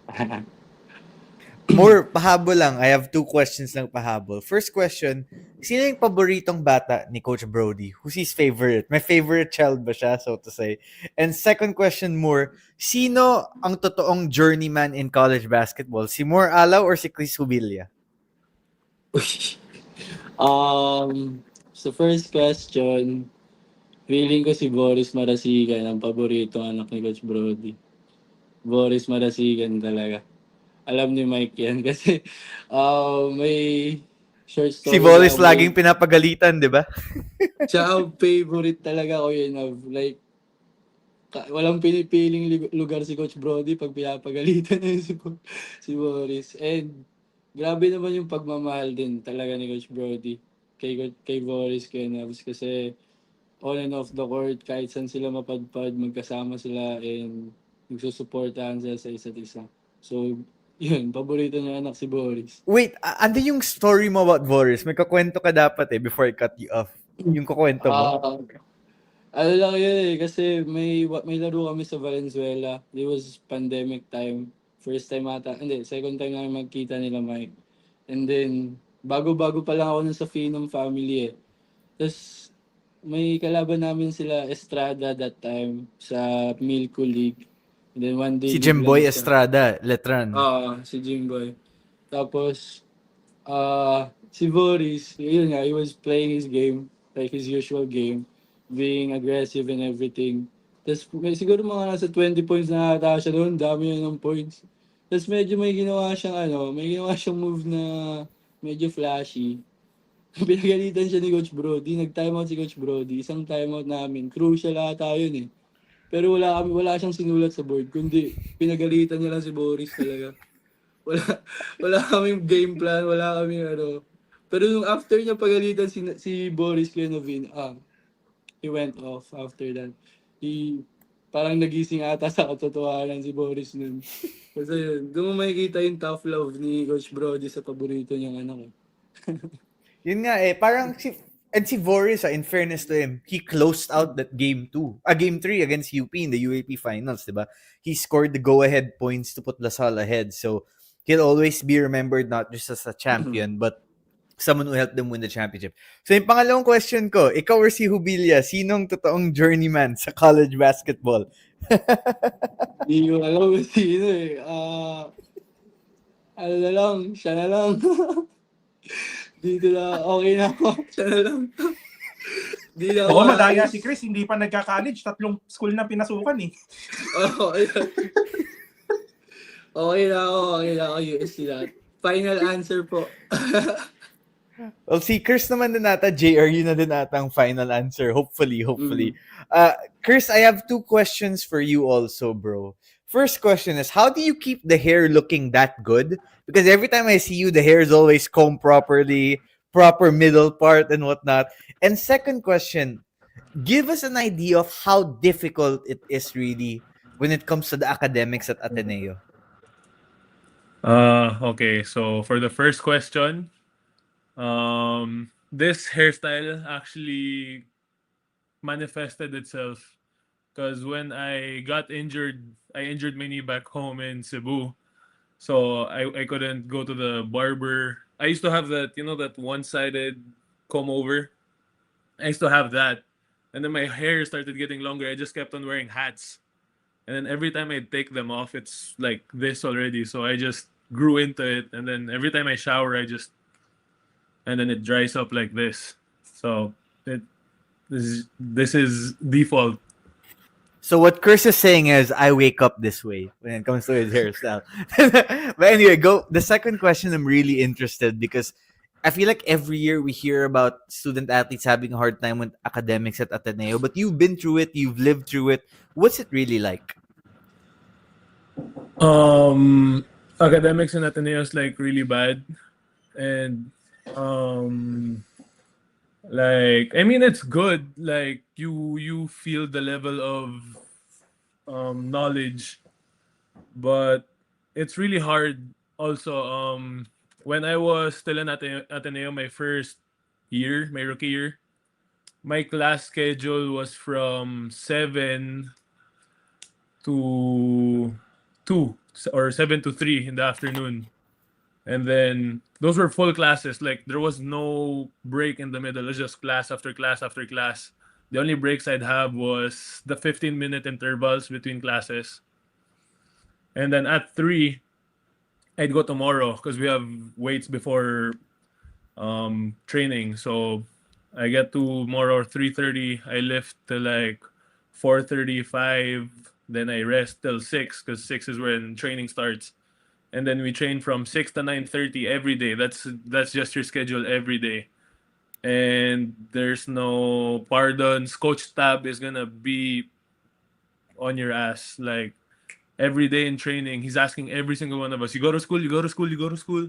More pahabol lang. I have 2 questions lang pahabol. First question, sino yung paboritong bata ni Coach Brody? Who's his favorite? May favorite child ba siya, so to say? And second question, more, sino ang totoong journeyman in college basketball? Si Mur Alao or si Chris Hubilla? Sa first question, feeling ko si Boris Marasigan ang paborito anak ni Coach Brody. Boris Marasigan talaga. Alam ni Mike yan kasi may short Si story Boris lang. laging pinapagalitan, di ba? Siya ang favorite talaga ko yun of like walang pinipiling lugar si Coach Brody pag pinapagalitan na yun si Boris. And grabe naman yung pagmamahal din talaga ni Coach Brody kay Boris Kenavs kasi on and off the court, kahit saan sila mapadpad, magkasama sila and nagsusuportahan sila sa isa't isa. So, yun, paborito niya anak si Boris. Wait, ano yung story mo about Boris? May kakwento ka dapat before I cut you off. Yung kukwento mo? Ano lang yun kasi may laro kami sa Valenzuela. It was pandemic time. First time ata, hindi, second time namin magkita nila Mike. And then, bago-bago pa lang ako nun sa Phenom family Tapos, may kalaban namin sila Estrada that time sa Milco League. And then one day, Si Jimboy biglang Estrada, Letran. si Jimboy. Tapos, si Boris, yun nga, he was playing his game, like his usual game, being aggressive and everything. Tapos, siguro mga nasa 20 points na ata siya doon, dami yun ng points. Tapos medyo may ginawa siyang move na medyo flashy. Pinagalitan siya ni Coach Brody. Nag-timeout si Coach Brody. Isang timeout namin. Crucial ata yun Pero wala siyang sinulat sa board. Kundi pinagalitan niya lang si Boris talaga. Wala, wala kaming game plan. Wala kaming Pero nung after niya pagalitan si Boris Klenovin, he went off after that. Parang nagising ata sa katotohanan si Boris nun. Kasi yun, doon mo makikita yung tough love ni Coach Brody sa paborito niyang anak. Yun nga parang si Boris, in fairness to him, he closed out that game 3 against UP in the UAAP finals, diba? He scored the go-ahead points to put Lasal ahead. So, he'll always be remembered not just as a champion, but someone who helped them win the championship. So, yung pangalawang question ko, ikaw or si Hubilla, sinong totoong journeyman sa college basketball? Hindi ko alam kung sino ano na lang, siya na lang. Dito na, okay na ako. Siya na lang. Di na Oo, madaya si Chris, hindi pa nagka-college. 3 school na pinasukan Okay na ako. UST na. Final answer po. Well, si Chris naman din ata, JR, yun na din ata ang final answer. Hopefully. Chris, I have 2 questions for you also, bro. First question is, how do you keep the hair looking that good? Because every time I see you, the hair is always combed properly, proper middle part and whatnot. And second question, give us an idea of how difficult it is really when it comes to the academics at Ateneo. Okay, so for the first question, this hairstyle actually manifested itself because when I got injured, I injured my knee back home in Cebu. So I couldn't go to the barber. I used to have that, that one-sided comb over. I used to have that. And then my hair started getting longer. I just kept on wearing hats. And then every time I take them off, it's like this already. So I just grew into it. And then every time I shower, and then it dries up like this. So This is default. So what Chris is saying is, I wake up this way when it comes to his hairstyle. But anyway, go. The second question, I'm really interested because I feel like every year we hear about student athletes having a hard time with academics at Ateneo. But you've been through it, you've lived through it. What's it really like? Academics in Ateneo is like really bad, and um, like I mean it's good. Like you feel the level of knowledge, but it's really hard. Also, when I was still in Ateneo, my first year, my rookie year, my class schedule was from 7 to 2 or 7 to 3 in the afternoon. And then those were full classes. Like there was no break in the middle. It was just class after class after class. The only breaks I'd have was the 15-minute intervals between classes. And then at 3, I'd go tomorrow because we have weights before training. So I get to tomorrow 3:30. I lift till like 4:35. Then I rest till 6 because 6 is when training starts. And then we train from 6 to 9:30 every day. That's just your schedule every day. And there's no pardons. Coach Tab is gonna be on your ass like every day in training. He's asking every single one of us, you go to school, you go to school, you go to school.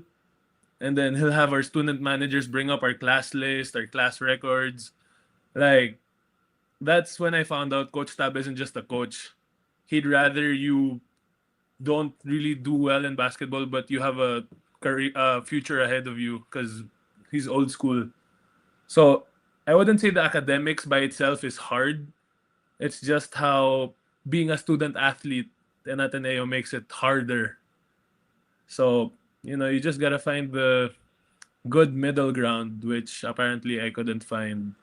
And then he'll have our student managers bring up our class list, our class records. Like that's when I found out Coach Tab isn't just a coach. He'd rather you don't really do well in basketball, but you have a career, future ahead of you because he's old school. So I wouldn't say the academics by itself is hard. It's just how being a student athlete in Ateneo makes it harder. So, you just gotta find the good middle ground, which apparently I couldn't find.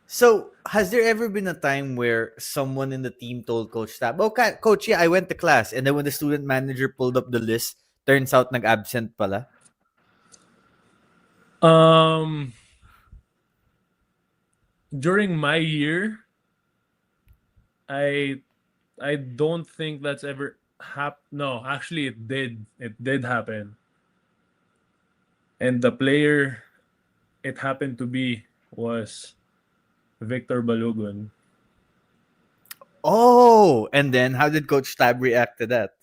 So, has there ever been a time where someone in the team told Coach Tab, okay, Coach, yeah, I went to class. And then when the student manager pulled up the list, turns out nag-absent pala? Um, During my year, I I don't think that's ever happened. No, actually, it did. It did happen. And the player it happened to be was Victor Balogun. Oh, and then how did Coach Tab react to that?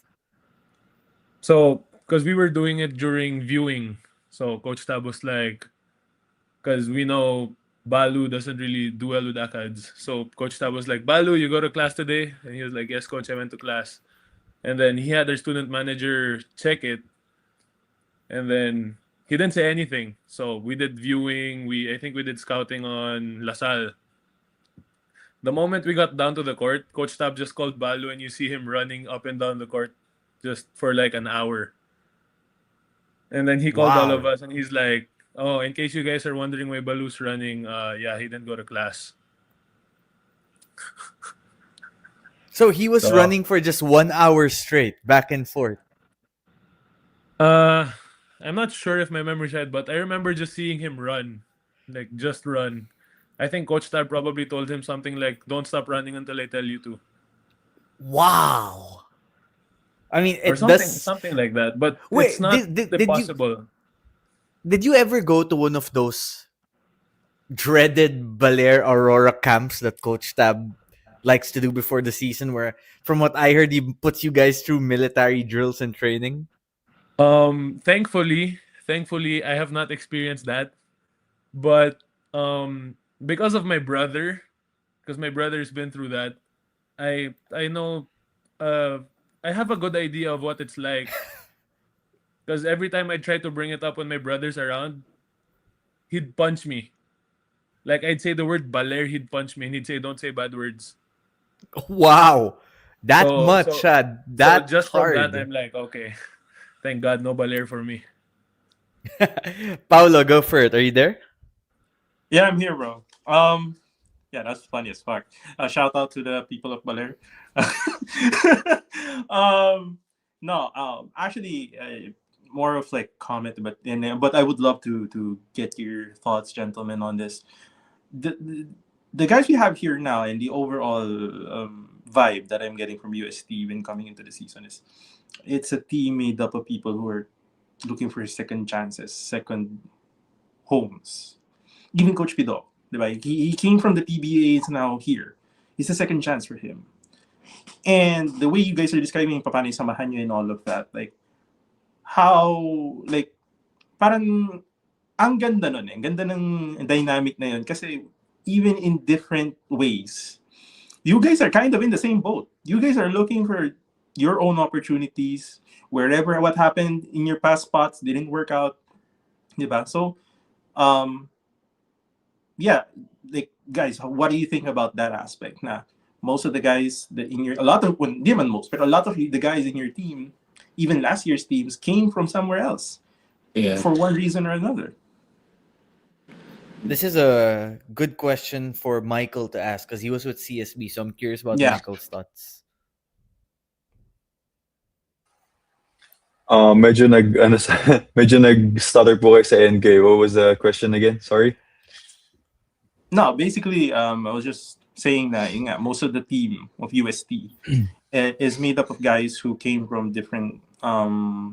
So, because we were doing it during viewing, so Coach Tab was like, because we know Balu doesn't really do well with ACADS. So Coach Tab was like, Balu, you go to class today? And he was like, yes, Coach, I went to class. And then he had their student manager check it. And then he didn't say anything. So we did viewing. I think we did scouting on LaSalle. The moment we got down to the court, Coach Tab just called Balu and you see him running up and down the court just for like an hour. And then he called all of Wow. us and he's like, oh, in case you guys are wondering why Balu's running, yeah, he didn't go to class. So he was So, running for just 1 hour straight, back and forth. I'm not sure if my memory's right, but I remember just seeing him run. Like, just run. I think Coach Tab probably told him something like, don't stop running until I tell you to. Wow. I mean, Or it something does. something like that. But it's Wait, not did you impossible. ever go to one of those dreaded Baler Aurora camps that Coach Tab likes to do before the season, where from what I heard, he puts you guys through military drills and training? Thankfully, I have not experienced that. But because of my brother, because my brother's been through that, I know uh I have a good idea of what it's like. Because every time I try to bring it up when my brother's around, he'd punch me. Like I'd say the word baler, he'd punch me and he'd say, don't say bad words. Wow. That So much, so so that just from that hard. I'm like, okay, thank God no baler for me. Paulo, go for it. Are you there? Yeah, I'm here, bro. Yeah, that's funny as fuck. Shout out to the people of Baler. No, actually, more of like comment, but I would love to get your thoughts, gentlemen, on this. the guys we have here now and the overall vibe that I'm getting from UST when coming into the season is it's a team made up of people who are looking for second chances, second homes. Even Coach Pido, diba? He came from the PBA, it's now here. It's a second chance for him. And the way you guys are describing paano samahan nyo and all of that, like, how, like, parang, ang ganda nun eh. Ang ganda ng dynamic na yun. Kasi, even in different ways, you guys are kind of in the same boat. You guys are looking for your own opportunities. Wherever what happened in your past spots didn't work out. Diba? So, yeah, like, guys, what do you think about that aspect? Na most of the guys that in your, a lot of, well, di man most, but a lot of the guys in your team, even last year's teams, came from somewhere else Yeah. for one reason or another. This is a good question for Michael to ask because he was with CSB, so I'm curious about Yeah. Michael's thoughts. Medyo medyo nag-stutter po kayo sa NK. What was the question again? Sorry. No, basically, I was just saying that yun nga, most of the team of UST is made up of guys who came from different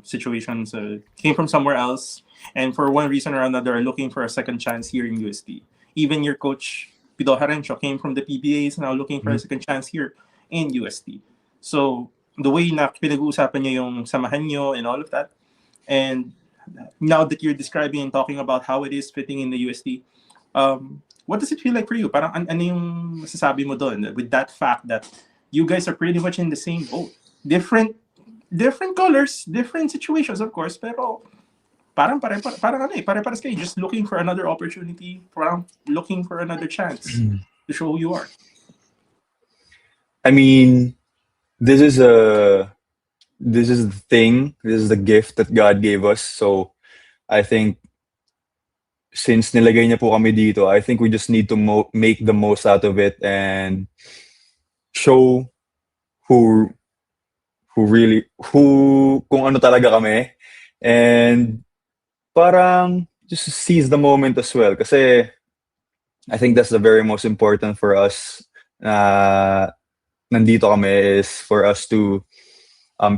situations, came from somewhere else, and for one reason or another are looking for a second chance here in UST. Even your coach, Pido Harencio, came from the PBAs, now looking for a second chance here in UST. So, the way na pinag-uusapan niyo yung samahan niyo and all of that, and now that you're describing and talking about how it is fitting in the UST, what does it feel like for you? Parang ano yung masasabi mo doon with that fact that you guys are pretty much in the same boat. Different colors, different situations, of course, pero parang pare-pares kayo, just looking for another opportunity, parang looking for another chance to show who you are. I mean, this is the thing. This is the gift that God gave us. So, I think since nilagay niya po kami dito, I think we just need to make the most out of it and show who kung ano talaga kami, and parang just seize the moment as well kasi I think that's the very most important for us nandito kami, is for us to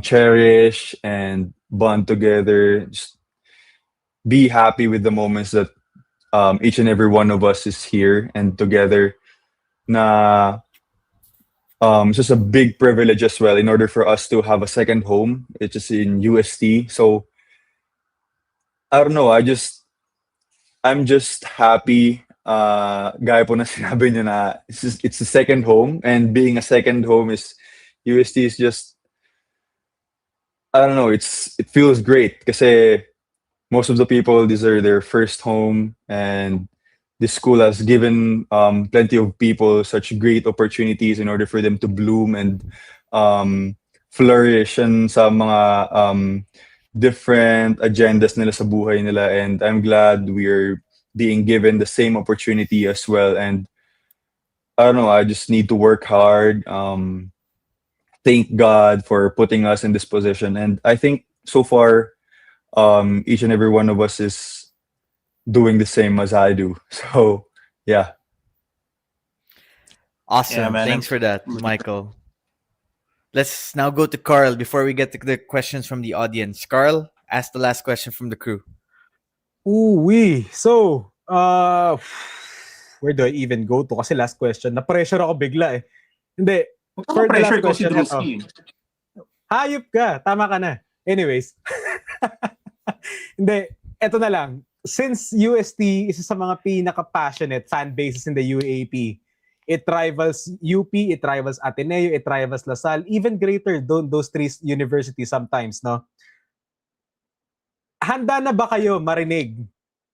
cherish and bond together, just be happy with the moments that each and every one of us is here and together. Na it's just a big privilege as well in order for us to have a second home. It's just in UST. So I don't know. I'm just happy. Gaya po na sinabi niyo na it's a second home, and being a second home is UST is just, I don't know. It feels great kasi most of the people, these are their first home, and this school has given plenty of people such great opportunities in order for them to bloom and flourish and sa mga different agendas nila sa buhay nila. And I'm glad we're being given the same opportunity as well. And I don't know, I just need to work hard. Thank God for putting us in this position. And I think so far, each and every one of us is doing the same as I do. So, yeah. Awesome. Yeah, man, Thanks for that, Michael. Let's now go to Carl before we get to the questions from the audience. Carl, ask the last question from the crew. Ooh-wee. So, where do I even go to? Kasi last question, na-pressure ako bigla eh. Hindi. For the last question, eto. Hayop ka. Tama ka na. Anyways. Hindi. Eto na lang. Since UST isa sa mga pinaka-passionate fan bases in the UAAP, it rivals UP, it rivals Ateneo, it rivals LaSalle, even greater those three universities sometimes, no? Handa na ba kayo marinig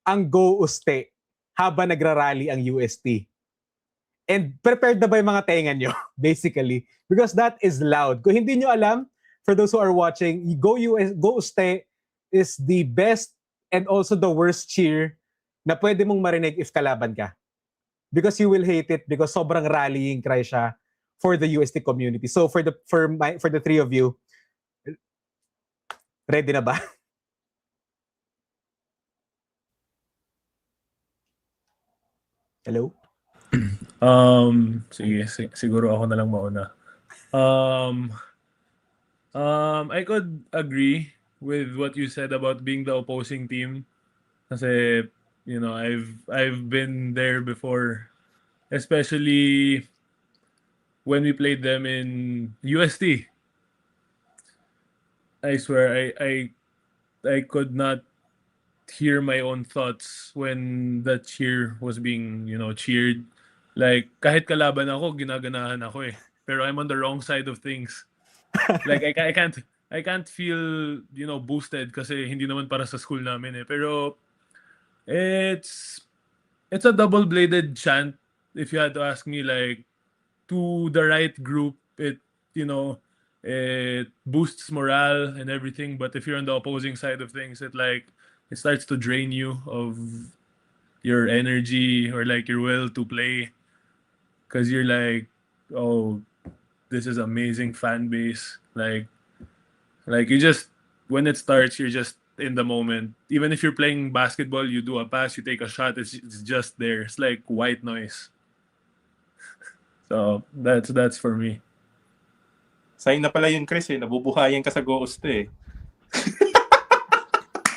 ang Go Uste habang nagrarally ang UST? And prepared na ba yung mga tenga nyo, basically? Because that is loud. Kung hindi nyo alam, for those who are watching, Go Uste is the best and also the worst cheer na pwede mong marinig if kalaban ka. Because you will hate it because sobrang rallying cry siya for the UST community. So for the three of you, ready na ba? Hello? Sige, siguro ako na lang mauna. Um, I could agree with what you said about being the opposing team. Kasi, I've been there before, especially when we played them in UST. I swear, I could not hear my own thoughts when that cheer was being, cheered. Like, kahit kalaban ako, ginaganahan ako eh. Pero I'm on the wrong side of things. Like, I can't feel, boosted kasi hindi naman para sa school namin eh. Pero, it's, it's a double-bladed chant. If you had to ask me, like, to the right group, you know, it boosts morale and everything. But if you're on the opposing side of things, it starts to drain you of your energy or like your will to play, because you're like, oh, this is amazing fan base. Like you just when it starts, you're just in the moment. Even if you're playing basketball, you do a pass, you take a shot, it's just there. It's like white noise. So that's for me. Sign na pala yun, Chris, eh. Nabubuhayan ka sa Ghost, eh.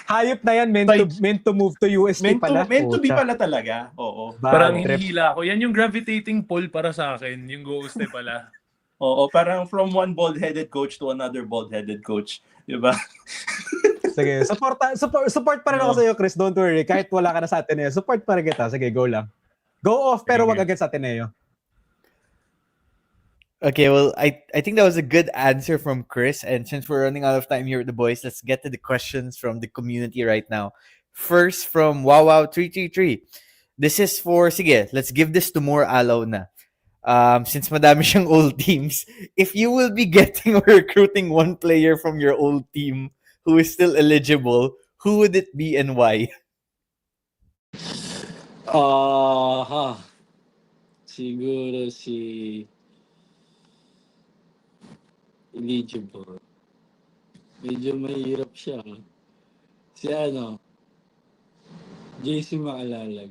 Hayop na yan, meant to move to UST pala. Meant to be Pucha. pala talaga. Oo. Parang Bad trip. hinihila ako. Yan yung gravitating pull para sa akin, yung ghost pala. Oo, parang from one bald-headed coach to another bald-headed coach. Diba? Sige, support pa rin ako sa iyo, Chris. Don't worry. Kahit wala ka na sa Ateneo, support pa rin kita. Sige, go lang. Go off, pero wag agad sa Ateneo. Okay, well, I think that was a good answer from Chris. And since we're running out of time here with the boys, let's get to the questions from the community right now. First from Wow333. This is for, sige, let's give this to Mur Alao na. Since madami siyang old teams, if you will be getting or recruiting one player from your old team who is still eligible, who would it be and why? Siguro si eligible. Medyo mahirap siya. Si JC Maalalag.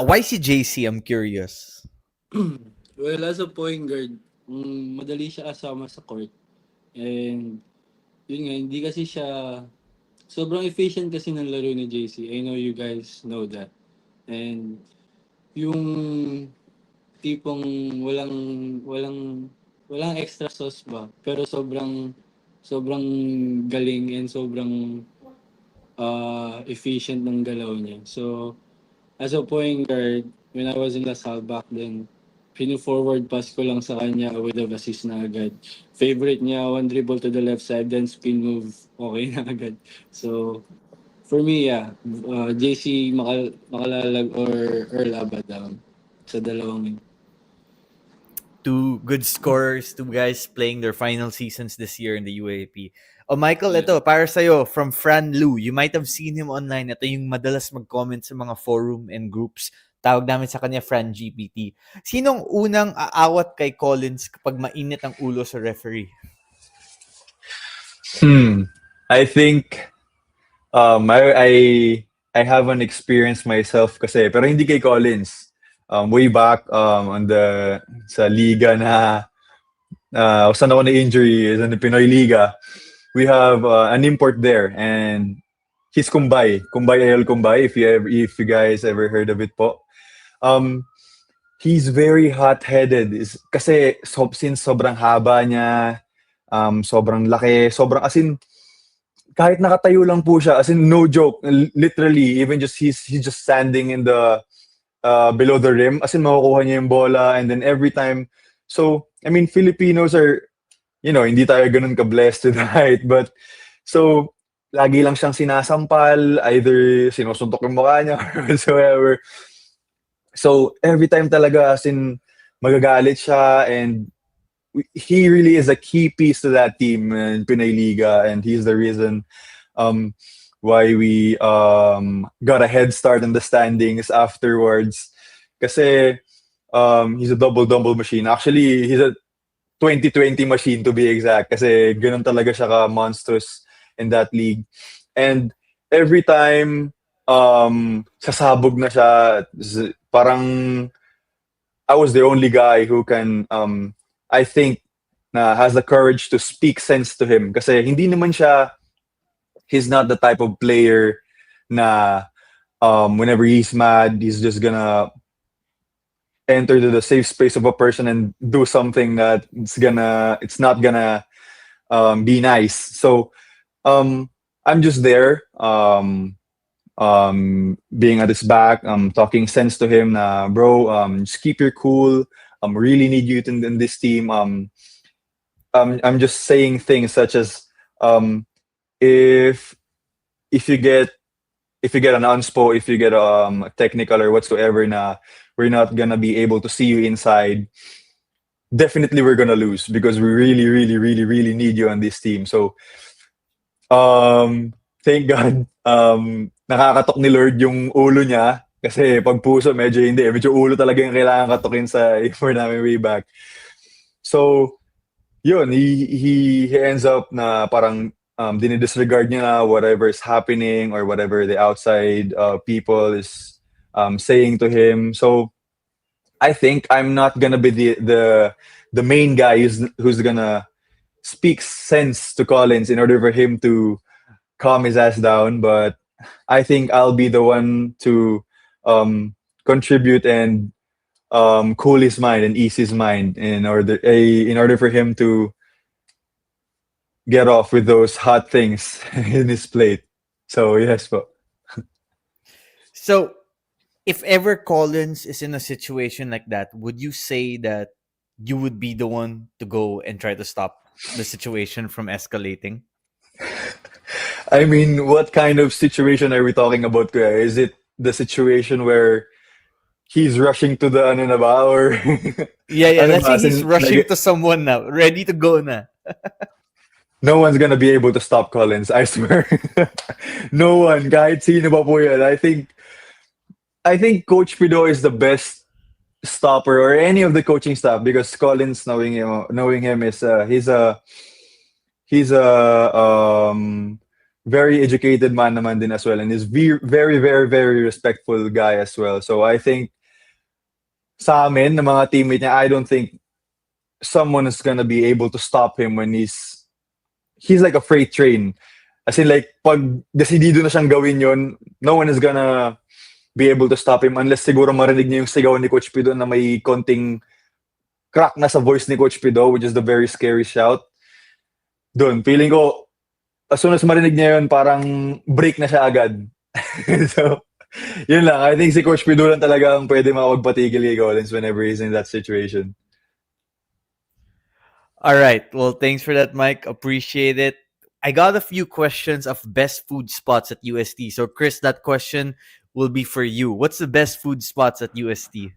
Why si JC? I'm curious. Well, as a point guard, madali siya kasama sa court. And yun nga, hindi kasi siya sobrang efficient kasi ng laro ni JC. I know you guys know that. And yung tipong walang extra sauce ba, pero sobrang galing and sobrang efficient ng galaw niya. So as a point guard, when I was in LaSalle back then, pinu-forward pass ko lang sa kanya with a assist na agad. Favorite niya, one dribble to the left side, then spin move, okay na agad. So for me, JC Makalalag or Earl Abadam sa dalawang yun. Two good scorers, two guys playing their final seasons this year in the UAAP. Oh, Michael, ito, para sa'yo, from Fran Lu. You might have seen him online. Ito yung madalas mag-comment sa mga forum and groups. Tawag namin sa kanya, Fran GPT. Sinong unang aawat kay Collins kapag mainit ang ulo sa referee? I think I have an experience myself kasi, pero hindi kay Collins. Way back sa liga na saan ako na-injury, sa Pinoy Liga, we have an import there, and he's Kumbay Ayol Kumbay, if you guys ever heard of it po. He's very hot-headed kasi since sobrang haba niya, sobrang laki, as in kahit nakatayo lang po siya, as in no joke, literally, even just he's just standing in the below the rim, as in makukuha niya yung bola, and then every time, so I mean Filipinos are, hindi tayo ganun ka-blessed with height, but so lagi lang siyang sinasampal, either sinusuntok yung mukha niya or whatsoever. So every time talaga, as in magagalit siya, and he really is a key piece to that team in Pinoy Liga, and he's the reason why we got a head start in the standings afterwards. Kasi he's a double machine. Actually, he's a 2020 machine to be exact. Kasi ganun talaga siya ka-monstrous in that league. And every time sasabog na siya. Parang I was the only guy who can, I think, na has the courage to speak sense to him. Kasi hindi naman siya, he's not the type of player na whenever he's mad, he's just gonna enter to the safe space of a person and do something that it's not gonna be nice. So I'm just there, being at his back, talking sense to him. Na bro, just keep your cool. Really need you in this team. I'm just saying things such as if you get an unspo, if you get a technical or whatsoever, na we're not gonna be able to see you inside. Definitely, we're gonna lose because we really, really, really, really need you on this team. So, thank God, nakakatok ni Lord yung ulo niya. Kasi pag puso, medyo hindi. Medyo ulo talaga yung kailangan katokin sa for namin way back. So, yun, he ends up na parang dinidisregard niya na whatever is happening or whatever the outside people is saying to him. So, I think I'm not gonna be the main guy who's gonna speak sense to Collins in order for him to calm his ass down, but I think I'll be the one to contribute and cool his mind and ease his mind in order for him to get off with those hot things in his plate. So yes, po. So, if ever Collins is in a situation like that, would you say that you would be the one to go and try to stop the situation from escalating? I mean, what kind of situation are we talking about, kuya? Is it the situation where he's rushing to the ano na ba, or Yeah. ano Let's ba, say as he's in, rushing to someone now, ready to go na. no one's gonna be able to stop Collins, I swear. No one, kahit sino ba po yan. I think Coach Pido is the best stopper or any of the coaching staff because Collins, knowing him is he's a very educated man naman din as well, and is very, very, very, very respectful guy as well. So I think sa amin, ng mga teammate niya, I don't think someone is gonna be able to stop him when he's like a freight train. As in, like, pag decidido na siyang gawin yon, no one is gonna be able to stop him unless siguro marinig niya yung sigaw ni Coach Pido na may konting crack na sa voice ni Coach Pido, which is the very scary shout. Doon, feeling ko, as soon as marinig niya yun, parang break na siya agad. So, yun lang. I think si Coach Pido lang talaga ang pwede makapagpatigil kay Collins whenever he's in that situation. All right. Well, thanks for that, Mike. Appreciate it. I got a few questions of best food spots at UST. So, Chris, that question will be for you. What's the best food spots at UST?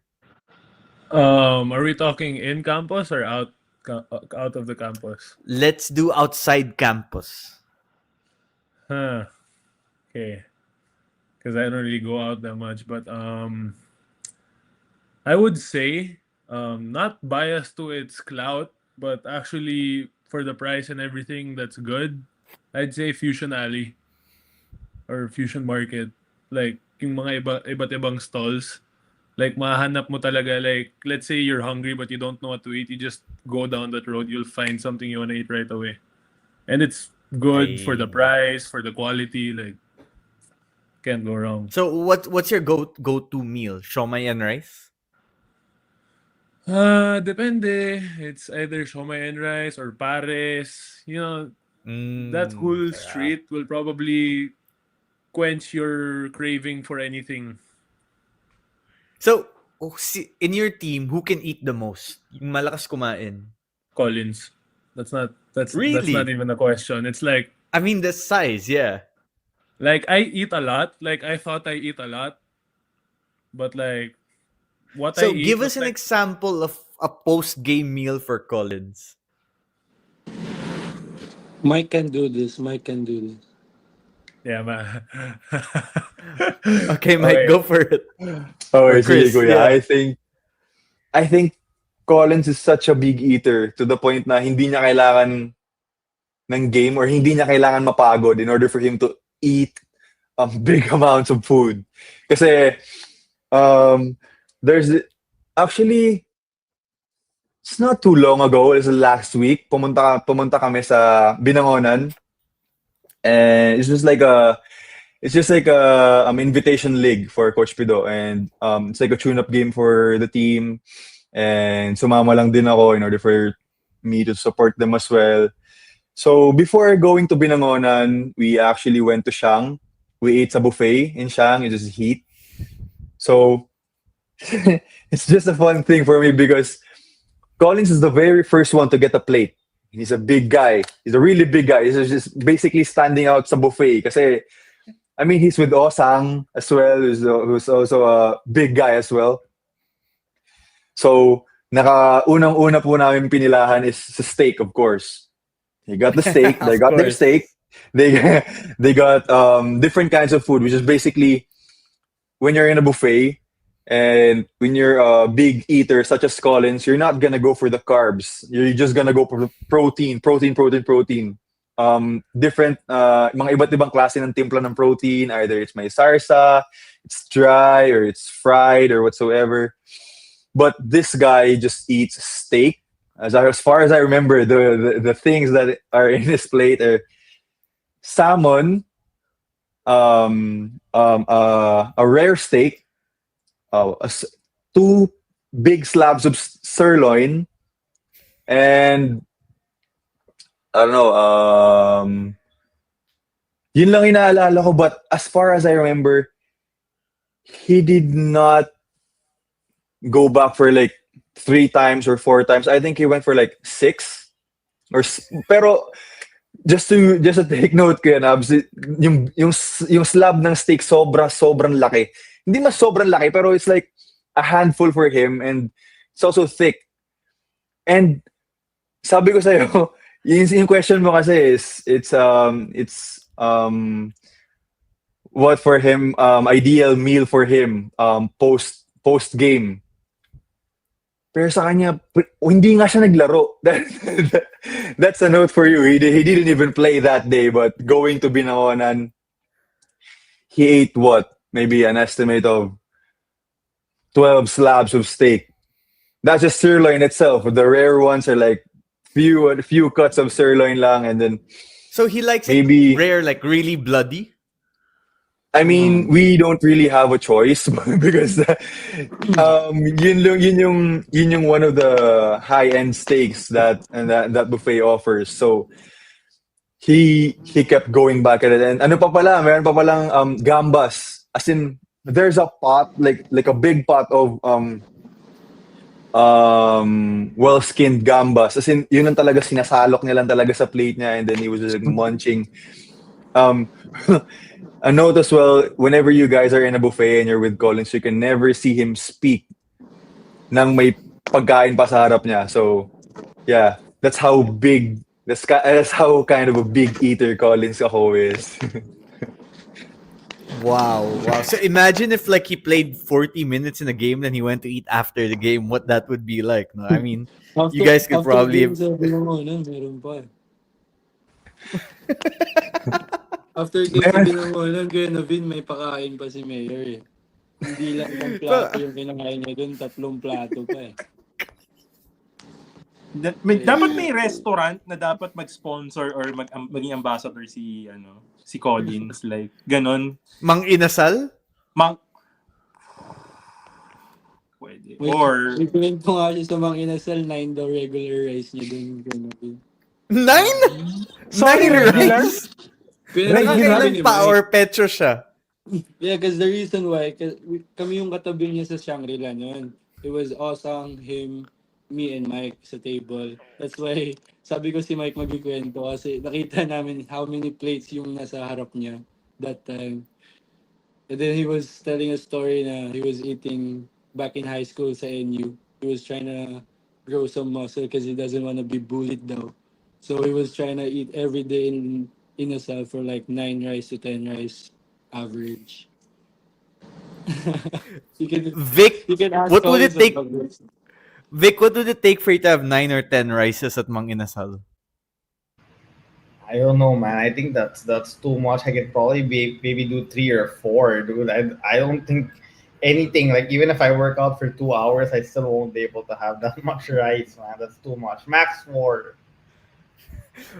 Are we talking in campus or out of the campus? Let's do outside campus. Huh. Okay. Because I don't really go out that much, but I would say not biased to its clout, but actually for the price and everything that's good, I'd say Fusion Alley or Fusion Market. Like yung mga iba't ibang stalls. Like mahanap mo talaga, like let's say you're hungry but you don't know what to eat, you just go down that road, you'll find something you want to eat right away. And it's good for the price, for the quality, like can't go wrong. So, what's your go-to meal? Siomai and rice? Depende. It's either siomai and rice or pares. You know, that whole street will probably quench your craving for anything. So, in your team, who can eat the most? Yung malakas kumain. Collins. That's not Really? even a question. It's like, I mean, the size, yeah. like I eat a lot. Like I thought I eat a lot, but like what I So, eat give was us an like, example of a post-game meal for Collins. Mike can do this. Mike can do this. yeah, man. Okay, Mike, go for it. Okay, Chris, sige, kuya. yeah. I think Collins is such a big eater to the point na hindi niya kailangan ng game or hindi niya kailangan mapagod in order for him to eat big amounts of food. Kasi um, there's actually it's not too long ago. It's last week. Pumunta kami sa Binangonan, and it's just like a invitation league for Coach Pido, and it's like a tune-up game for the team. And sumama lang din ako in order for me to support them as well. So before going to Binangonan, we actually went to Siang. We ate sa buffet in Siang. It just heat. So it's just a fun thing for me because Collins is the very first one to get a plate. He's a big guy. He's a really big guy. He's just basically standing out sa buffet. Kasi, I mean, he's with Osang as well, who's also a big guy as well. So, unang-una po namin pinilahan is sa steak, of course. He got the steak. They Of got their course. steak. They got different kinds of food, which is basically when you're in a buffet and when you're a big eater such as Collins, you're not gonna go for the carbs. You're just gonna go for protein. Different mga iba't ibang klase ng timpla ng protein. Either it's may sarsa, it's dry, or it's fried, or whatsoever. But this guy just eats steak. As far as I remember, the things that are in his plate are salmon, a rare steak, two big slabs of sirloin, and I don't know, yun lang inaalala ko. But as far as I remember, he did not go back for like 3 times or 4 times. I think he went for like 6 pero just to take note ko yan, Abs, yung slab ng steak sobrang laki. Hindi mas sobrang laki, pero it's like a handful for him, and it's also thick. And sabi ko sa'yo, yung question mo kasi is it's what for him, ideal meal for him post game. Pero sa kanya, hindi nga siya naglaro. That's a note for you. He didn't even play that day, but going to Binangonan, he ate what? Maybe an estimate of 12 slabs of steak. That's just sirloin itself. The rare ones are like few cuts of sirloin lang, and then So he likes maybe it rare, like really bloody. I mean, we don't really have a choice because yun yung one of the high-end steaks that buffet offers. So he kept going back at it. And ano pa pala, meron pa palang gambas. As in, there's a pot, like a big pot of well-skinned gambas. As in, yun ang talaga sinasalok niya lang talaga sa plate niya, and then he was just like munching. A note as well, whenever you guys are in a buffet and you're with Collins, you can never see him speak nang may pagkain pa sa harap niya. So, yeah, that's how kind of a big eater Collins ako is. Wow. So imagine if like he played 40 minutes in a game, then he went to eat after the game. What that would be like? No, I mean, you guys could After probably. game sa Binangonan, meron pa. After game sa Binangonan, Kuya Navin, may pakain pa si Mayor eh. Hindi lang ng plato yung kinakain niya doon, 3 plato pa eh. Dapat may restaurant na dapat mag-sponsor or maging ambassador si Collins, like ganon. Mang Inasal? Pwede. Wait, Or May ko nga siya sa Mang Inasal, 9 daw regular rice niya doon. 9? Sorry, 9 regular? rice? Nakakailan pa or petro siya? Yeah, because the reason why, kami yung katabi niya sa Shangri-La noon. It was Osang, him, me, and Mike sa table. That's why, sabi ko si Mike magkikwento kasi nakita namin how many plates yung nasa harap niya that time. And then he was telling a story na he was eating back in high school sa NU. He was trying to grow some muscle because he doesn't want to be bullied daw. So he was trying to eat every day in a cell for like 9 rice to 10 rice average. Vic, you can ask what would it Collins take? about this. Vic, what would it take for you to have 9 or 10 rices at Mang Inasal? I don't know, man. I think that's too much. I could probably maybe do 3 or 4, dude. I don't think anything like even if I work out for 2 hours, I still won't be able to have that much rice, man. That's too much. Max 4.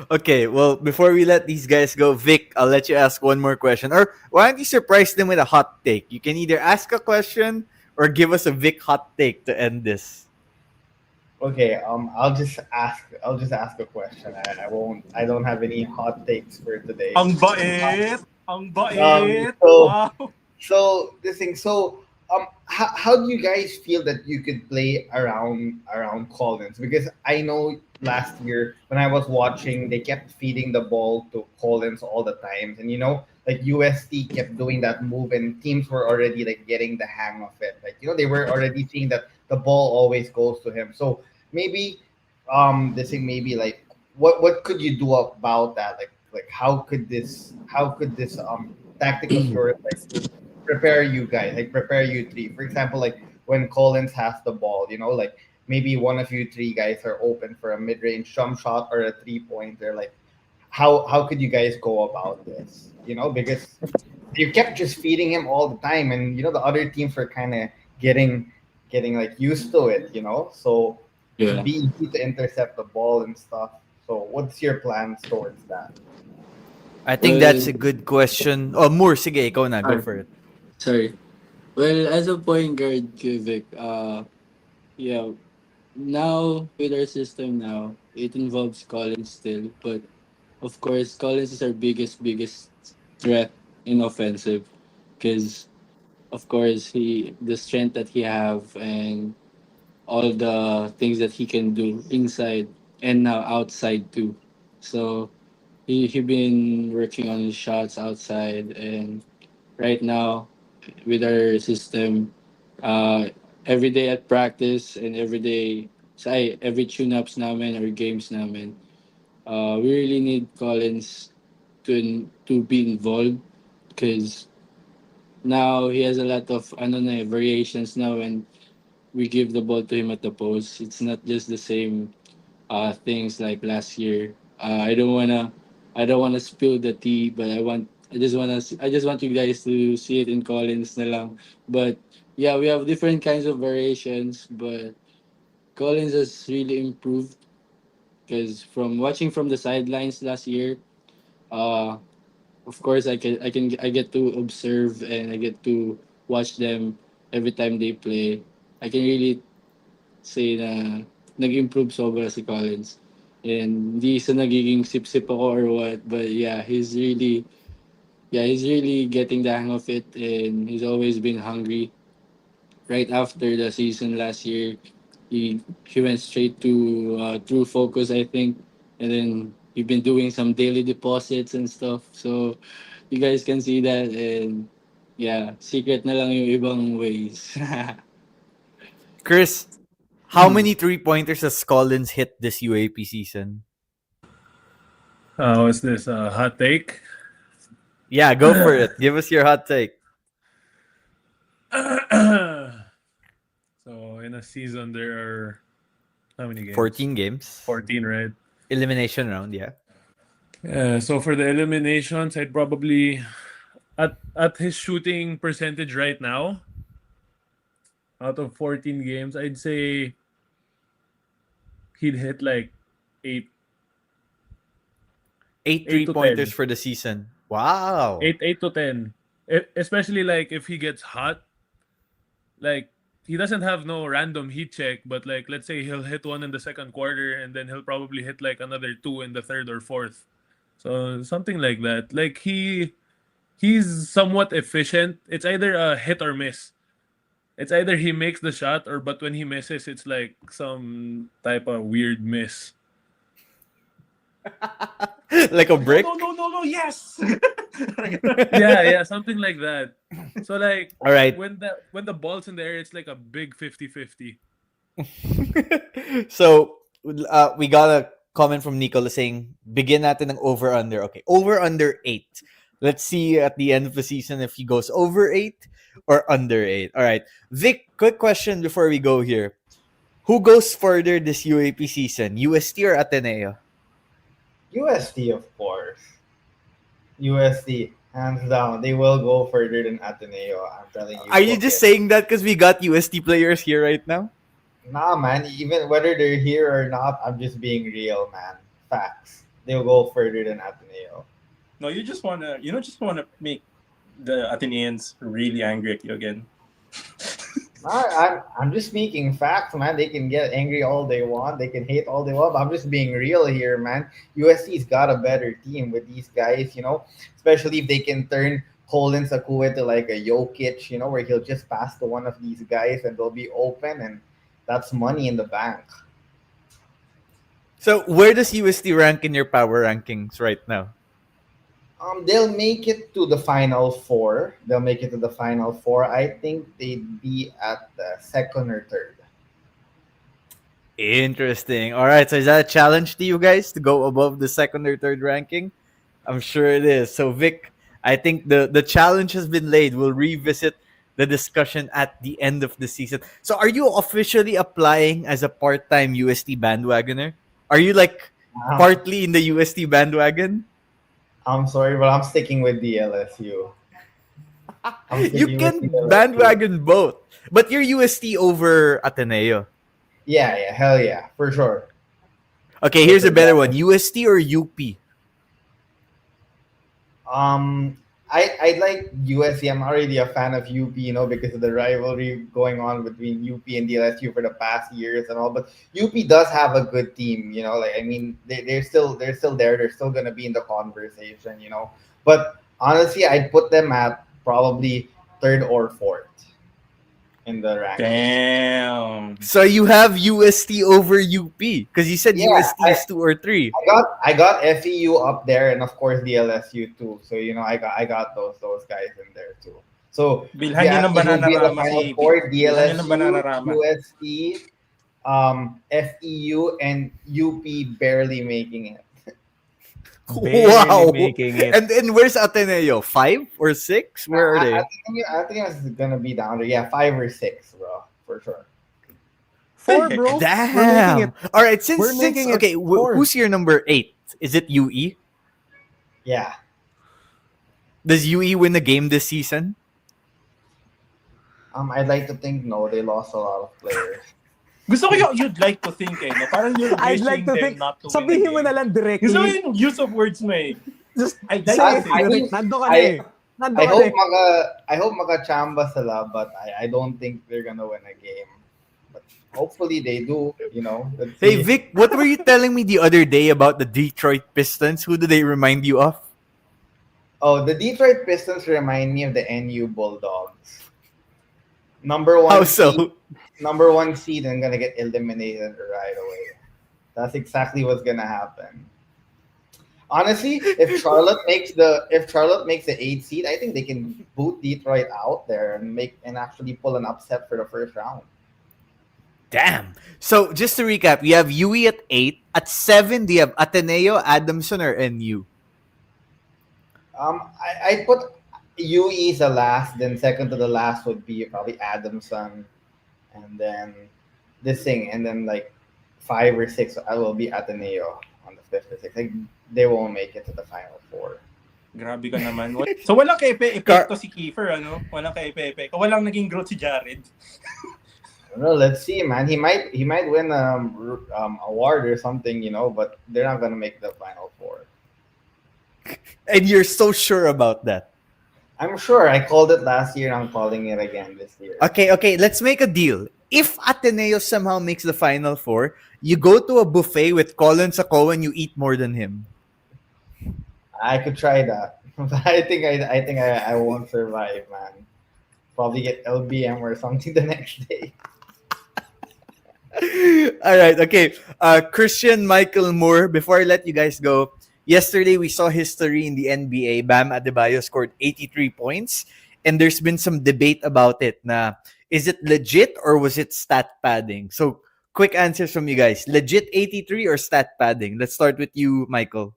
Okay, well, before we let these guys go, Vic, I'll let you ask one more question. Or why don't you surprise them with a hot take? You can either ask a question or give us a Vic hot take to end this. Okay, I'll just ask a question. I won't. I don't have any hot takes for today. Ang bait! Ang Um, bait! so Wow! So this thing. So how do you guys feel that you could play around Collins? Because I know last year when I was watching, they kept feeding the ball to Collins all the times, and like UST kept doing that move, and teams were already like getting the hang of it. Like they were already seeing that the ball always goes to him. So maybe this thing maybe like what could you do about that? Like how could this tactical story like prepare you guys, like prepare you three. For example, like when Collins has the ball, like maybe one of you three guys are open for a mid range jump shot or a 3 pointer. Like how could you guys go about this? Because you kept just feeding him all the time, and the other teams were kind of getting like used to it. So it'd Yeah. be easy to intercept the ball and stuff. So what's your plans towards that? I think that's Well, a good question. Oh, Moore, sige, ikaw na. Go ah, for it. sorry. Well, as a point guard, Kvik, yeah, now with our system now, it involves Collins still, but of course, Collins is our biggest threat in offensive, because of course the strength that he have and all the things that he can do inside and now outside too. So he been working on his shots outside, and right now with our system, uh, every day at practice and every tune-ups namin or games namin, we really need Collins to be involved, because now he has a lot of variations now when we give the ball to him at the post. It's not just the same things like last year. I don't wanna spill the tea, but I just want you guys to see it in Collins na lang. But yeah, we have different kinds of variations, but Collins has really improved, because from watching from the sidelines last year, uh, of course I get to observe and I get to watch them every time they play. I can really say na nag-improve sobra si Collins. And hindi sa nagiging sip-sip ako or what, but yeah, he's really getting the hang of it, and he's always been hungry. Right after the season last year, he went straight to True Focus, I think, and then he been doing some daily deposits and stuff. So you guys can see that, and yeah, secret na lang yung ibang ways. Chris, how many three-pointers has Collins hit this UAP season? What's this? Hot take? Yeah, go for it. Give us your hot take. So in a season there are how many games? 14 games. 14, right? Elimination round, yeah. So for the eliminations, I'd probably at his shooting percentage right now, out of 14 games, I'd say he'd hit like eight Eight 8 to three-pointers 10. for the season. Wow. 8 to 10. Especially like if he gets hot, like he doesn't have no random heat check, but like let's say he'll hit one in the second quarter and then he'll probably hit like another two in the third or fourth. So something like that. Like he's somewhat efficient. It's either a hit or miss. It's either he makes the shot or but when he misses it's like some type of weird miss. Like a brick? No, yes! Yeah, something like that. So like All right. when the ball's in the air, it's like a big 50-50. So, we got a comment from Nicola saying, begin natin ng over-under. Okay, over-under 8. Let's see at the end of the season if he goes over 8 or under 8. All right. Vic, quick question before we go here. Who goes further this UAP season? UST or Ateneo? UST, of course. UST, hands down. They will go further than Ateneo. I'm telling you, Are you book just it. saying that because we got UST players here right now? Nah, man. Even whether they're here or not, I'm just being real, man. Facts. They'll go further than Ateneo. No, just wanna make the Athenians really angry at you again. I'm just speaking facts, man. They can get angry all they want. They can hate all they want. But I'm just being real here, man. USC's got a better team with these guys, especially if they can turn Colin Sakua to like a Jokic, where he'll just pass to one of these guys and they'll be open, and that's money in the bank. So where does UST rank in your power rankings right now? They'll make it to the final four. They'll make it to the final four. I think they'd be at the second or third. Interesting. All right. So is that a challenge to you guys to go above the second or third ranking? I'm sure it is. So Vic, I think the challenge has been laid. We'll revisit the discussion at the end of the season. So are you officially applying as a part-time UST bandwagoner? Are you like Um, partly in the UST bandwagon? I'm sorry, but I'm sticking with the LSU. I'm You sticking with the can LSU. bandwagon both. But you're UST over Ateneo. Yeah, hell yeah, for sure. Okay, For here's a sure. better one. UST or UP? Um, I like USC. I'm already a fan of UP, because of the rivalry going on between UP and DLSU for the past years and all. But UP does have a good team, Like I mean, they're still there. They're still gonna be in the conversation. But honestly, I'd put them at probably third or fourth in the ranking. Damn. So you have UST over UP because you said Yeah, UST is 2 or 3. I got FEU up there, and of course the LSU too. So I got those guys in there too. So if Bilhan you niyo ask ng me who'll be in the Bananarama final si Vic. four, Bilhan niyo ng DLSU, Bananarama. UST, FEU, and UP barely making it. Barely Wow. making it. And where's Ateneo? 5 or 6? Where are they? I think it's gonna be down there. Yeah, 5 or 6, bro, for sure. 4, bro. We're making it. Damn. All right. We're Since making it okay, 4. who's your number 8? Is it UE? Yeah. Does UE win a game this season? I'd like to think no, they lost a lot of players. Gusto ko you'd like to think no? Parang you're I'd wishing like to them think. not to win the Sabihin mo game. na lang Gusto ko directly. yung use of words mo Just I'd like say to it. think. I mean, Nando ka na I- eh. Nando I ka na hope eh. magachamba sila, but I don't think they're gonna win a game. But hopefully they do. Let's Hey see. Vic, what were you telling me the other day about the Detroit Pistons? Who do they remind you of? Oh, the Detroit Pistons remind me of the NU Bulldogs. Number How one seed, so? number one seed, and gonna get eliminated right away. That's exactly what's gonna happen. Honestly, if Charlotte makes the 8 seed, I think they can boot Detroit out there and actually pull an upset for the first round. Damn. So just to recap, you have UE at 8. At 7, do you have Ateneo, Adamson, or NU? I put UE is the last, then second to the last would be probably Adamson, and then this thing, and then like 5 or 6, I will be Ateneo on the fifth or sixth. Like, they won't make it to the final four. Grabe ka naman. So walang epekto si Kiefer, ano? Walang epekto. Walang naging growth si Jared. I don't know, let's see, man. He might win award or something, but they're not gonna make the final four. And you're so sure about that. I'm sure. I called it last year, and I'm calling it again this year. Okay, let's make a deal. If Ateneo somehow makes the final four, you go to a buffet with Colin Sacco and you eat more than him. I could try that, but I think I won't survive, man. Probably get LBM or something the next day. All right, okay. Kristian, Michael, Mur, before I let you guys go, yesterday we saw history in the NBA. Bam Adebayo scored 83 points, and there's been some debate about it. Na, is it legit or was it stat padding? So, quick answers from you guys. Legit 83 or stat padding? Let's start with you, Michael.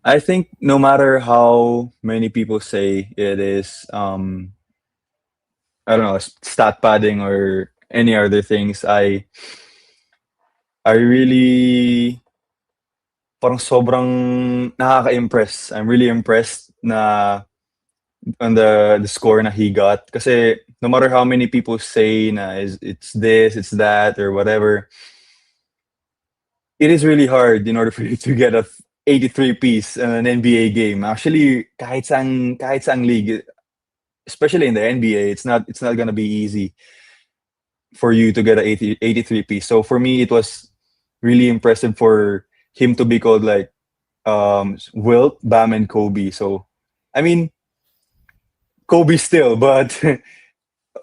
I think no matter how many people say it is, I don't know, stat padding or any other things, I really parang sobrang nakaka-impress. I'm really impressed na on the score na he got. Kasi no matter how many people say na it's this, it's that, or whatever, it is really hard in order for you to get a 83 piece in an NBA game. Actually, kahit saang league, especially in the NBA, it's not gonna be easy for you to get a 83 piece. So for me, it was really impressive for him to be called like Wilt, Bam, and Kobe. So I mean, Kobe still, but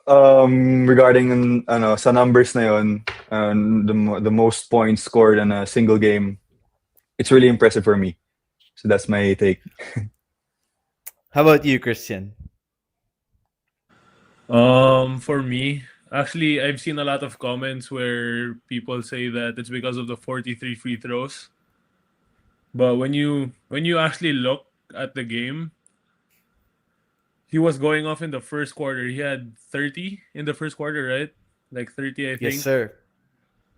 regarding ano sa numbers na yon, the most points scored in a single game, it's really impressive for me. So that's my take. How about you, Christian? For me, actually, I've seen a lot of comments where people say that it's because of the 43 free throws. But when you actually look at the game, he was going off in the first quarter. He had 30 in the first quarter, right? Like 30, I Yes, think. sir.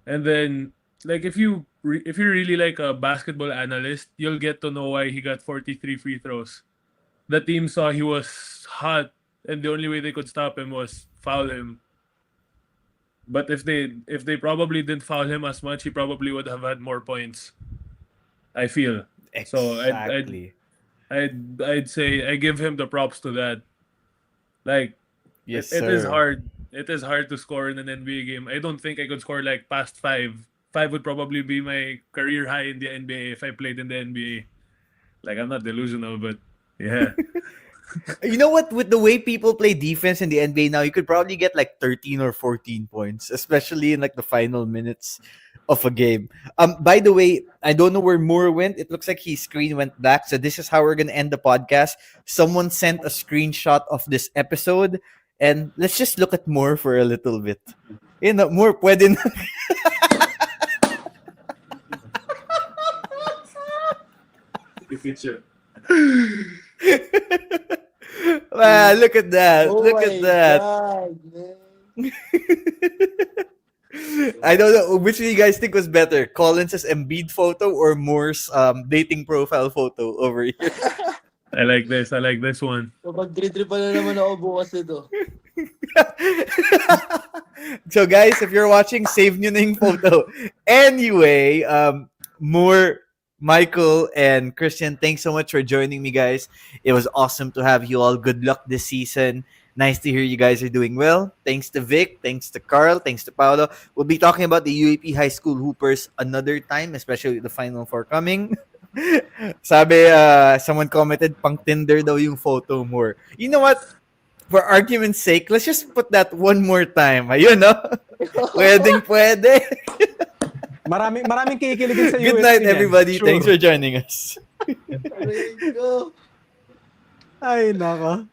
And then, like, if you're really like a basketball analyst, you'll get to know why he got 43 free throws. The team saw he was hot, and the only way they could stop him was foul him. But if they probably didn't foul him as much, he probably would have had more points. I feel so. Exactly. I'd say I give him the props to that. Like Yes, it is sir. hard. It is hard to score in an NBA game. I don't think I could score like past five. Five would probably be my career high in the NBA if I played in the NBA. Like I'm not delusional, but yeah. You know what? With the way people play defense in the NBA now, you could probably get like 13 or 14 points, especially in like the final minutes of a game. By the way, I don't know where Moore went. It looks like his screen went black. So this is how we're gonna end the podcast. Someone sent a screenshot of this episode, and let's just look at Moore for a little bit. You know, Moore, pwede na. Man, look at that. Oh Look my at that. God, man. I don't know which do you guys think was better, Collins's Embiid photo or Moore's dating profile photo over here. I like this. I like this one. So, mag-trip-tripan na naman ako bukas nito. So guys, if you're watching, save nyo na yung photo. Anyway, Moore, Michael, and Christian, thanks so much for joining me, guys. It was awesome to have you all. Good luck this season. Nice to hear you guys are doing well. Thanks to Vic, thanks to Carl, thanks to Paolo. We'll be talking about the UAP High School Hoopers another time, especially the Final Four coming. Sabi, someone commented, pang Tinder daw yung photo more. You know what? For argument's sake, let's just put that one more time. Ayun, no? Pwede. Maraming kikiligin sa UST. Good night, niyan. everybody. Sure. Thanks for joining us. Aray ko. Ay, nako.